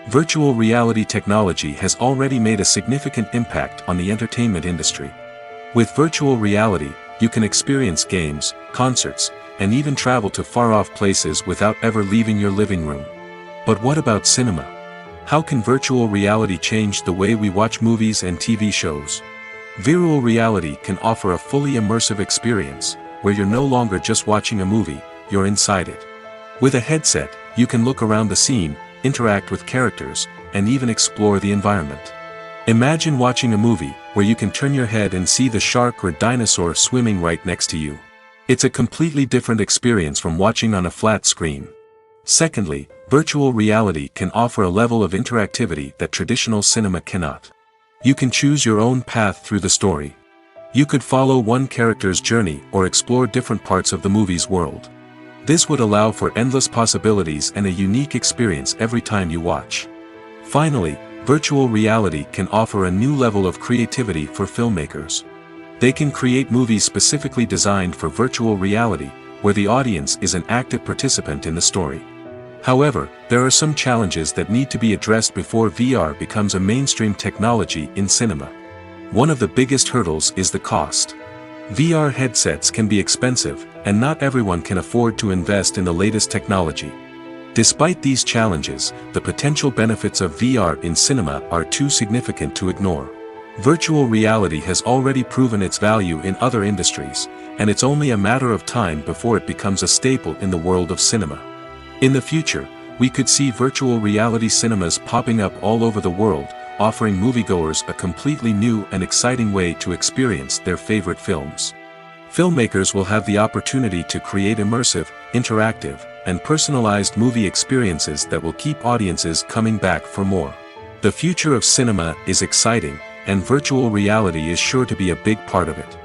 Virtual reality technology has already made a significant impact on the entertainment industry. With virtual reality, you can experience games, concerts, and even travel to far-off places without ever leaving your living room. But what about cinema? How can virtual reality change the way we watch movies and TV shows? Virtual reality can offer a fully immersive experience, where you're no longer just watching a movie, you're inside it. With a headset, you can look around the scene, interact with characters, and even explore the environment. Imagine watching a movie, where you can turn your head and see the shark or dinosaur swimming right next to you. It's a completely different experience from watching on a flat screen. Secondly, virtual reality can offer a level of interactivity that traditional cinema cannot. You can choose your own path through the story. You could follow one character's journey or explore different parts of the movie's world. This would allow for endless possibilities and a unique experience every time you watch. Finally, virtual reality can offer a new level of creativity for filmmakers. They can create movies specifically designed for virtual reality, where the audience is an active participant in the story. However, there are some challenges that need to be addressed before VR becomes a mainstream technology in cinema. One of the biggest hurdles is the cost. VR headsets can be expensive, and not everyone can afford to invest in the latest technology. Despite these challenges, the potential benefits of VR in cinema are too significant to ignore. Virtual reality has already proven its value in other industries, and it's only a matter of time before it becomes a staple in the world of cinema. In the future, we could see virtual reality cinemas popping up all over the world, offering moviegoers a completely new and exciting way to experience their favorite films. Filmmakers will have the opportunity to create immersive, interactive, and personalized movie experiences that will keep audiences coming back for more. The future of cinema is exciting, and virtual reality is sure to be a big part of it.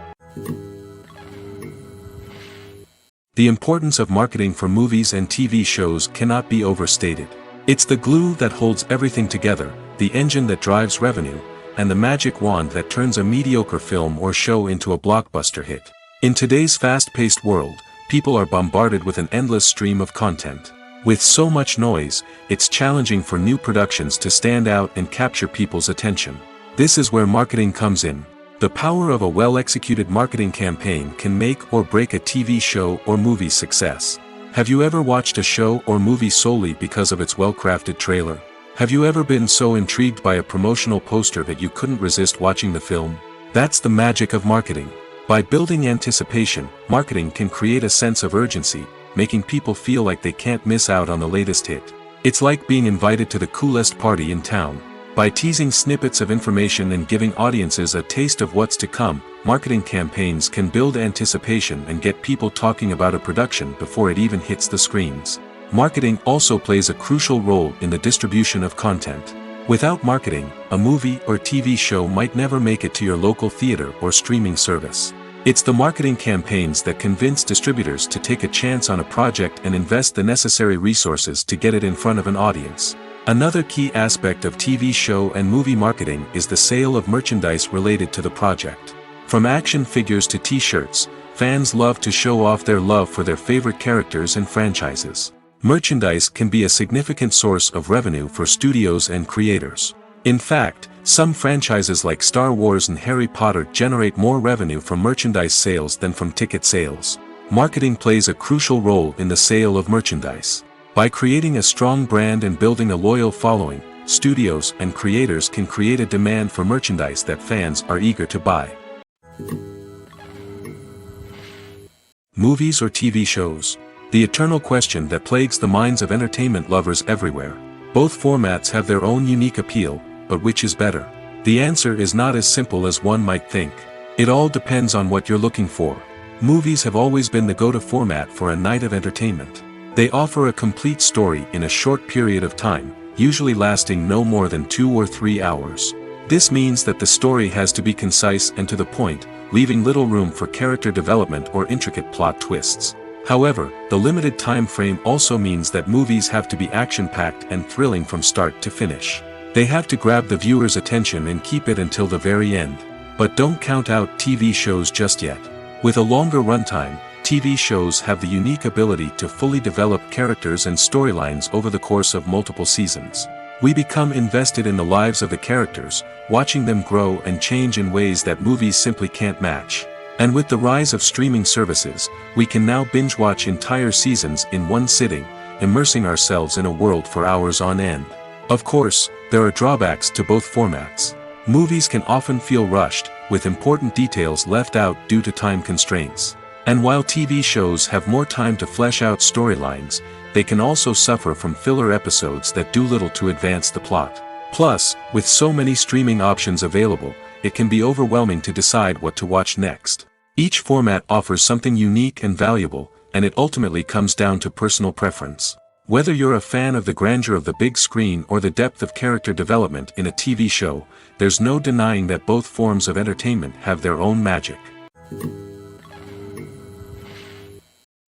The importance of marketing for movies and TV shows cannot be overstated. It's the glue that holds everything together, the engine that drives revenue, and the magic wand that turns a mediocre film or show into a blockbuster hit. In today's fast-paced world, people are bombarded with an endless stream of content. With so much noise, it's challenging for new productions to stand out and capture people's attention. This is where marketing comes in. The power of a well-executed marketing campaign can make or break a TV show or movie's success. Have you ever watched a show or movie solely because of its well-crafted trailer? Have you ever been so intrigued by a promotional poster that you couldn't resist watching the film? That's the magic of marketing. By building anticipation, marketing can create a sense of urgency, making people feel like they can't miss out on the latest hit. It's like being invited to the coolest party in town. By teasing snippets of information and giving audiences a taste of what's to come, marketing campaigns can build anticipation and get people talking about a production before it even hits the screens. Marketing also plays a crucial role in the distribution of content. Without marketing, a movie or TV show might never make it to your local theater or streaming service. It's the marketing campaigns that convince distributors to take a chance on a project and invest the necessary resources to get it in front of an audience. Another key aspect of TV show and movie marketing is the sale of merchandise related to the project. From action figures to t-shirts, fans love to show off their love for their favorite characters and franchises. Merchandise can be a significant source of revenue for studios and creators. In fact, some franchises like Star Wars and Harry Potter generate more revenue from merchandise sales than from ticket sales. Marketing plays a crucial role in the sale of merchandise. By creating a strong brand and building a loyal following, studios and creators can create a demand for merchandise that fans are eager to buy. Movies or TV shows? The eternal question that plagues the minds of entertainment lovers everywhere. Both formats have their own unique appeal, but which is better? The answer is not as simple as one might think. It all depends on what you're looking for. Movies have always been the go-to format for a night of entertainment. They offer a complete story in a short period of time, usually lasting no more than 2 or 3 hours. This means that the story has to be concise and to the point, leaving little room for character development or intricate plot twists. However, the limited time frame also means that movies have to be action-packed and thrilling from start to finish. They have to grab the viewer's attention and keep it until the very end. But don't count out TV shows just yet. With a longer runtime, TV shows have the unique ability to fully develop characters and storylines over the course of multiple seasons. We become invested in the lives of the characters, watching them grow and change in ways that movies simply can't match. And with the rise of streaming services, we can now binge-watch entire seasons in one sitting, immersing ourselves in a world for hours on end. Of course, there are drawbacks to both formats. Movies can often feel rushed, with important details left out due to time constraints. And while TV shows have more time to flesh out storylines, they can also suffer from filler episodes that do little to advance the plot. Plus, with so many streaming options available, it can be overwhelming to decide what to watch next. Each format offers something unique and valuable, and it ultimately comes down to personal preference. Whether you're a fan of the grandeur of the big screen or the depth of character development in a TV show, there's no denying that both forms of entertainment have their own magic.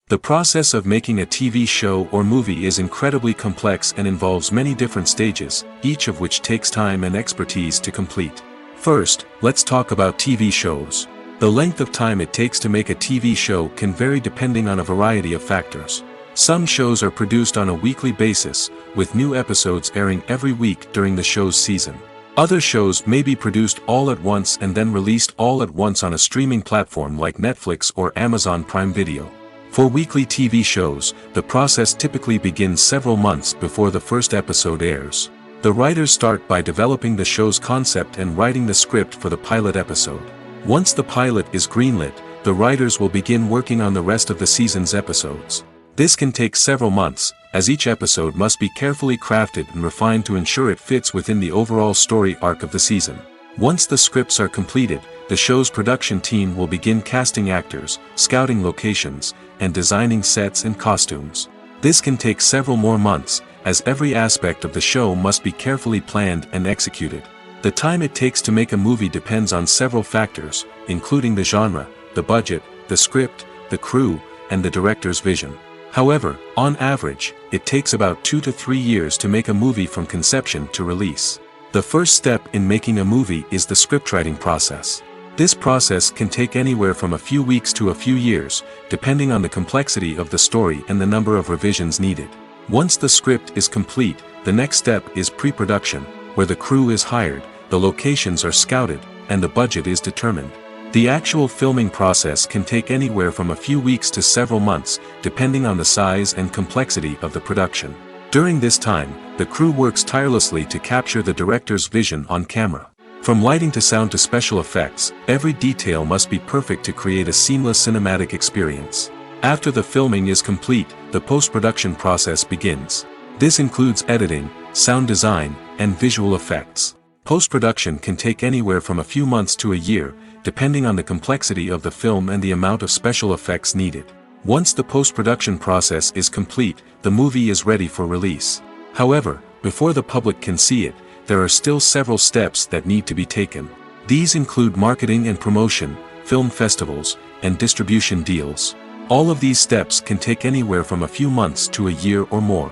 The process of making a TV show or movie is incredibly complex and involves many different stages, each of which takes time and expertise to complete. First, let's talk about TV shows. The length of time it takes to make a TV show can vary depending on a variety of factors. Some shows are produced on a weekly basis, with new episodes airing every week during the show's season. Other shows may be produced all at once and then released all at once on a streaming platform like Netflix or Amazon Prime Video. For weekly TV shows, the process typically begins several months before the first episode airs. The writers start by developing the show's concept and writing the script for the pilot episode. Once the pilot is greenlit, the writers will begin working on the rest of the season's episodes. This can take several months, as each episode must be carefully crafted and refined to ensure it fits within the overall story arc of the season. Once the scripts are completed, the show's production team will begin casting actors, scouting locations, and designing sets and costumes. This can take several more months, as every aspect of the show must be carefully planned and executed. The time it takes to make a movie depends on several factors, including the genre, the budget, the script, the crew, and the director's vision. However, on average, it takes about 2 to 3 years to make a movie from conception to release. The first step in making a movie is the scriptwriting process. This process can take anywhere from a few weeks to a few years, depending on the complexity of the story and the number of revisions needed. Once the script is complete, the next step is pre-production, where the crew is hired, the locations are scouted, and the budget is determined. The actual filming process can take anywhere from a few weeks to several months, depending on the size and complexity of the production. During this time, the crew works tirelessly to capture the director's vision on camera. From lighting to sound to special effects, every detail must be perfect to create a seamless cinematic experience. After the filming is complete, the post-production process begins. This includes editing, sound design, and visual effects. Post-production can take anywhere from a few months to a year, depending on the complexity of the film and the amount of special effects needed. Once the post-production process is complete, the movie is ready for release. However, before the public can see it, there are still several steps that need to be taken. These include marketing and promotion, film festivals, and distribution deals. All of these steps can take anywhere from a few months to a year or more.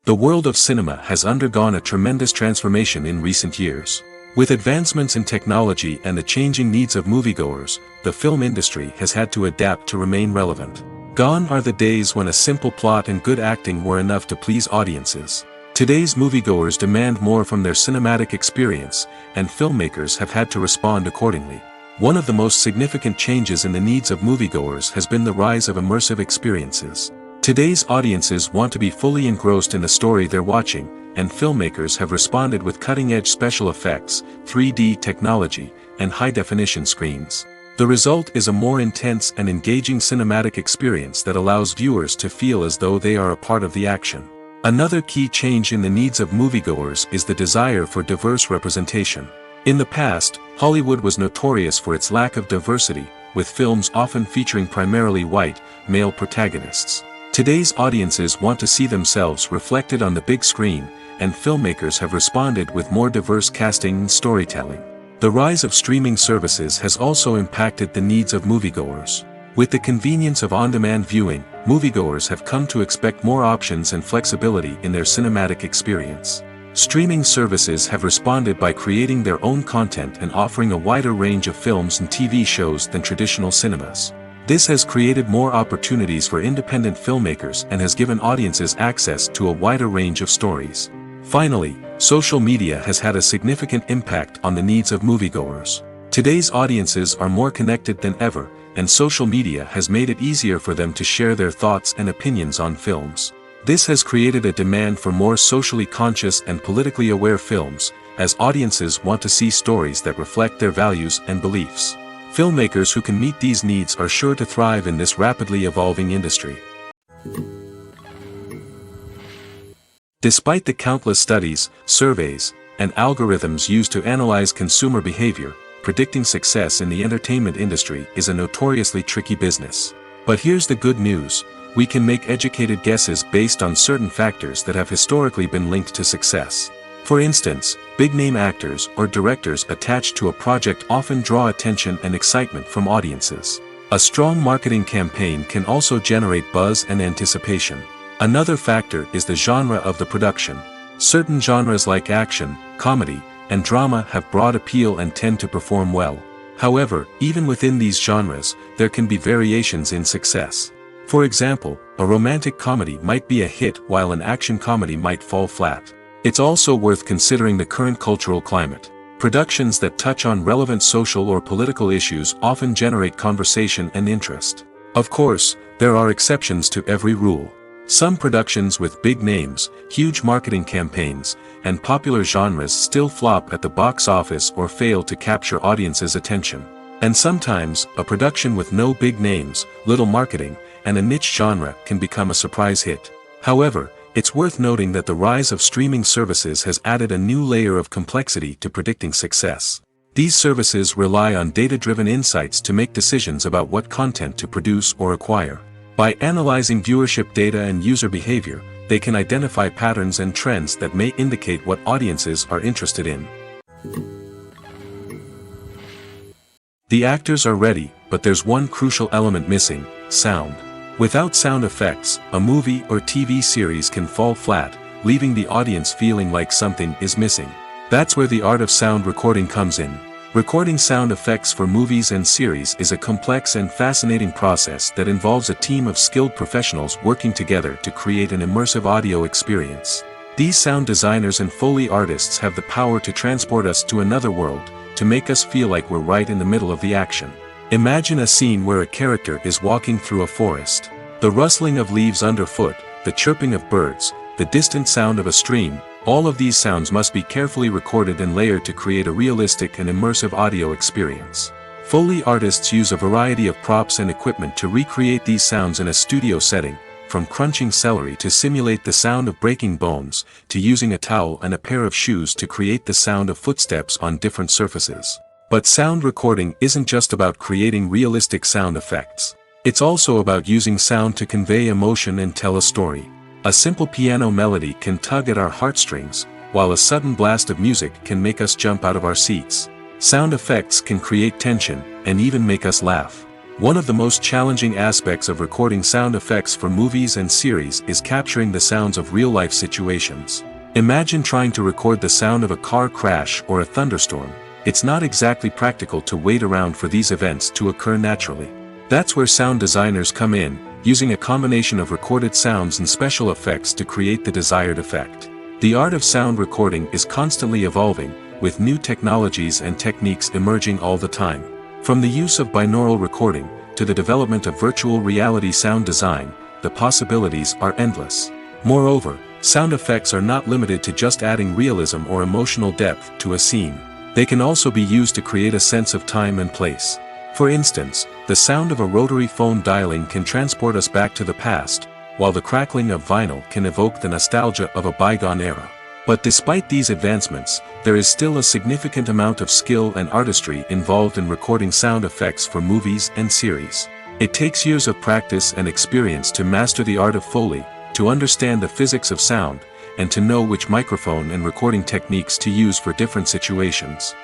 The world of cinema has undergone a tremendous transformation in recent years. With advancements in technology and the changing needs of moviegoers, the film industry has had to adapt to remain relevant. Gone are the days when a simple plot and good acting were enough to please audiences. Today's moviegoers demand more from their cinematic experience, and filmmakers have had to respond accordingly. One of the most significant changes in the needs of moviegoers has been the rise of immersive experiences. Today's audiences want to be fully engrossed in the story they're watching, and filmmakers have responded with cutting-edge special effects, 3D technology, and high-definition screens. The result is a more intense and engaging cinematic experience that allows viewers to feel as though they are a part of the action. Another key change in the needs of moviegoers is the desire for diverse representation. In the past, Hollywood was notorious for its lack of diversity, with films often featuring primarily white, male protagonists. Today's audiences want to see themselves reflected on the big screen, and filmmakers have responded with more diverse casting and storytelling. The rise of streaming services has also impacted the needs of moviegoers. With the convenience of on-demand viewing, moviegoers have come to expect more options and flexibility in their cinematic experience. Streaming services have responded by creating their own content and offering a wider range of films and TV shows than traditional cinemas. This has created more opportunities for independent filmmakers and has given audiences access to a wider range of stories. Finally, social media has had a significant impact on the needs of moviegoers. Today's audiences are more connected than ever, and social media has made it easier for them to share their thoughts and opinions on films. This has created a demand for more socially conscious and politically aware films, as audiences want to see stories that reflect their values and beliefs. Filmmakers who can meet these needs are sure to thrive in this rapidly evolving industry. Despite the countless studies, surveys, and algorithms used to analyze consumer behavior, predicting success in the entertainment industry is a notoriously tricky business. But here's the good news: we can make educated guesses based on certain factors that have historically been linked to success. For instance, big-name actors or directors attached to a project often draw attention and excitement from audiences. A strong marketing campaign can also generate buzz and anticipation. Another factor is the genre of the production. Certain genres like action, comedy, and drama have broad appeal and tend to perform well. However, even within these genres, there can be variations in success. For example, a romantic comedy might be a hit while an action comedy might fall flat. It's also worth considering the current cultural climate. Productions that touch on relevant social or political issues often generate conversation and interest. Of course, there are exceptions to every rule. Some productions with big names, huge marketing campaigns, and popular genres still flop at the box office or fail to capture audiences' attention. And sometimes, a production with no big names, little marketing, and a niche genre can become a surprise hit. However, it's worth noting that the rise of streaming services has added a new layer of complexity to predicting success. These services rely on data-driven insights to make decisions about what content to produce or acquire. By analyzing viewership data and user behavior, they can identify patterns and trends that may indicate what audiences are interested in. The actors are ready, but there's one crucial element missing: sound. Without sound effects, a movie or TV series can fall flat, leaving the audience feeling like something is missing. That's where the art of sound recording comes in. Recording sound effects for movies and series is a complex and fascinating process that involves a team of skilled professionals working together to create an immersive audio experience. These sound designers and Foley artists have the power to transport us to another world, to make us feel like we're right in the middle of the action. Imagine a scene where a character is walking through a forest. The rustling of leaves underfoot, the chirping of birds, the distant sound of a stream, all of these sounds must be carefully recorded and layered to create a realistic and immersive audio experience. Foley artists use a variety of props and equipment to recreate these sounds in a studio setting, from crunching celery to simulate the sound of breaking bones, to using a towel and a pair of shoes to create the sound of footsteps on different surfaces. But sound recording isn't just about creating realistic sound effects. It's also about using sound to convey emotion and tell a story. A simple piano melody can tug at our heartstrings, while a sudden blast of music can make us jump out of our seats. Sound effects can create tension, and even make us laugh. One of the most challenging aspects of recording sound effects for movies and series is capturing the sounds of real-life situations. Imagine trying to record the sound of a car crash or a thunderstorm. It's not exactly practical to wait around for these events to occur naturally. That's where sound designers come in, using a combination of recorded sounds and special effects to create the desired effect. The art of sound recording is constantly evolving, with new technologies and techniques emerging all the time. From the use of binaural recording, to the development of virtual reality sound design, the possibilities are endless. Moreover, sound effects are not limited to just adding realism or emotional depth to a scene. They can also be used to create a sense of time and place. For instance, the sound of a rotary phone dialing can transport us back to the past, while the crackling of vinyl can evoke the nostalgia of a bygone era. But despite these advancements, there is still a significant amount of skill and artistry involved in recording sound effects for movies and series. It takes years of practice and experience to master the art of Foley, to understand the physics of sound, and to know which microphone and recording techniques to use for different situations.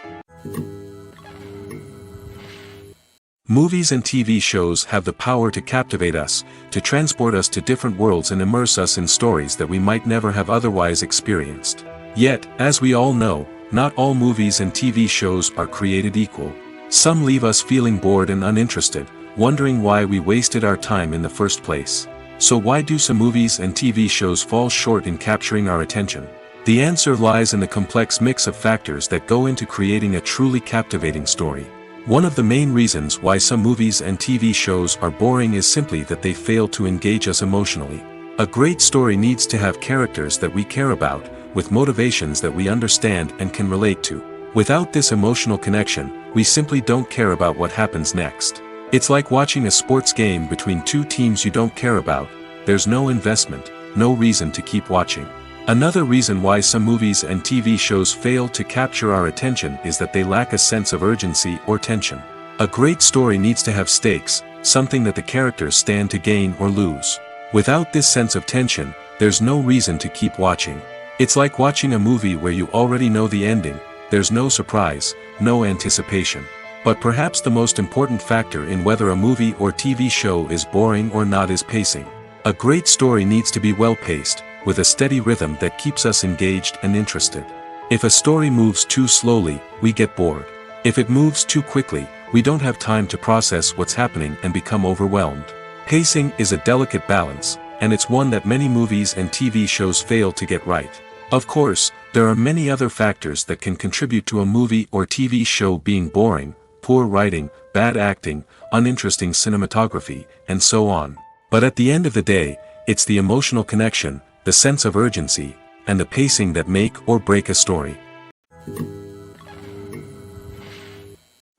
Movies and TV shows have the power to captivate us, to transport us to different worlds and immerse us in stories that we might never have otherwise experienced. Yet, as we all know, not all movies and TV shows are created equal. Some leave us feeling bored and uninterested, wondering why we wasted our time in the first place. So why do some movies and TV shows fall short in capturing our attention? The answer lies in the complex mix of factors that go into creating a truly captivating story. One of the main reasons why some movies and TV shows are boring is simply that they fail to engage us emotionally. A great story needs to have characters that we care about, with motivations that we understand and can relate to. Without this emotional connection, we simply don't care about what happens next. It's like watching a sports game between two teams you don't care about. There's no investment, no reason to keep watching. Another reason why some movies and TV shows fail to capture our attention is that they lack a sense of urgency or tension. A great story needs to have stakes, something that the characters stand to gain or lose. Without this sense of tension, there's no reason to keep watching. It's like watching a movie where you already know the ending. There's no surprise, no anticipation. But perhaps the most important factor in whether a movie or TV show is boring or not is pacing. A great story needs to be well-paced, with a steady rhythm that keeps us engaged and interested. If a story moves too slowly, we get bored. If it moves too quickly, we don't have time to process what's happening and become overwhelmed. Pacing is a delicate balance, and it's one that many movies and TV shows fail to get right. Of course, there are many other factors that can contribute to a movie or TV show being boring: poor writing, bad acting, uninteresting cinematography, and so on. But at the end of the day, it's the emotional connection, the sense of urgency, and the pacing that make or break a story.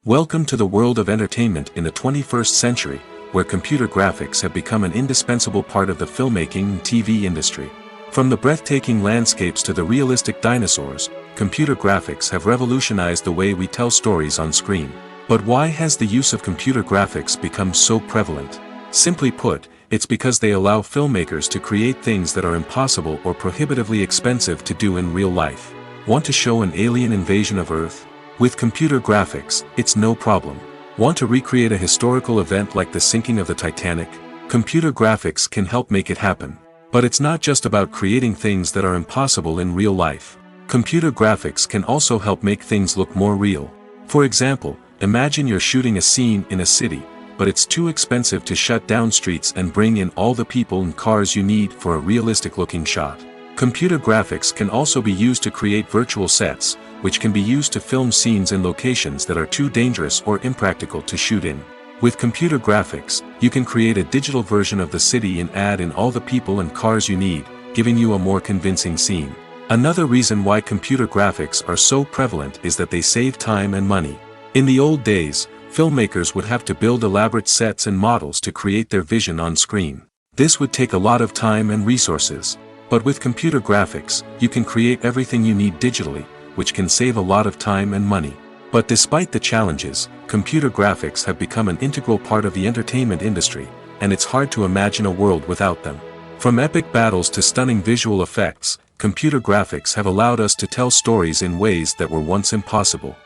Welcome to the world of entertainment in the 21st century, where computer graphics have become an indispensable part of the filmmaking and TV industry. From the breathtaking landscapes to the realistic dinosaurs, computer graphics have revolutionized the way we tell stories on screen. But why has the use of computer graphics become so prevalent? Simply put, it's because they allow filmmakers to create things that are impossible or prohibitively expensive to do in real life. Want to show an alien invasion of Earth? With computer graphics, it's no problem. Want to recreate a historical event like the sinking of the Titanic? Computer graphics can help make it happen. But it's not just about creating things that are impossible in real life. Computer graphics can also help make things look more real. For example, imagine you're shooting a scene in a city, but it's too expensive to shut down streets and bring in all the people and cars you need for a realistic-looking shot. Computer graphics can also be used to create virtual sets, which can be used to film scenes in locations that are too dangerous or impractical to shoot in. With computer graphics, you can create a digital version of the city and add in all the people and cars you need, giving you a more convincing scene. Another reason why computer graphics are so prevalent is that they save time and money. In the old days, filmmakers would have to build elaborate sets and models to create their vision on screen. This would take a lot of time and resources. But with computer graphics, you can create everything you need digitally, which can save a lot of time and money. But despite the challenges, computer graphics have become an integral part of the entertainment industry, and it's hard to imagine a world without them. From epic battles to stunning visual effects, computer graphics have allowed us to tell stories in ways that were once impossible.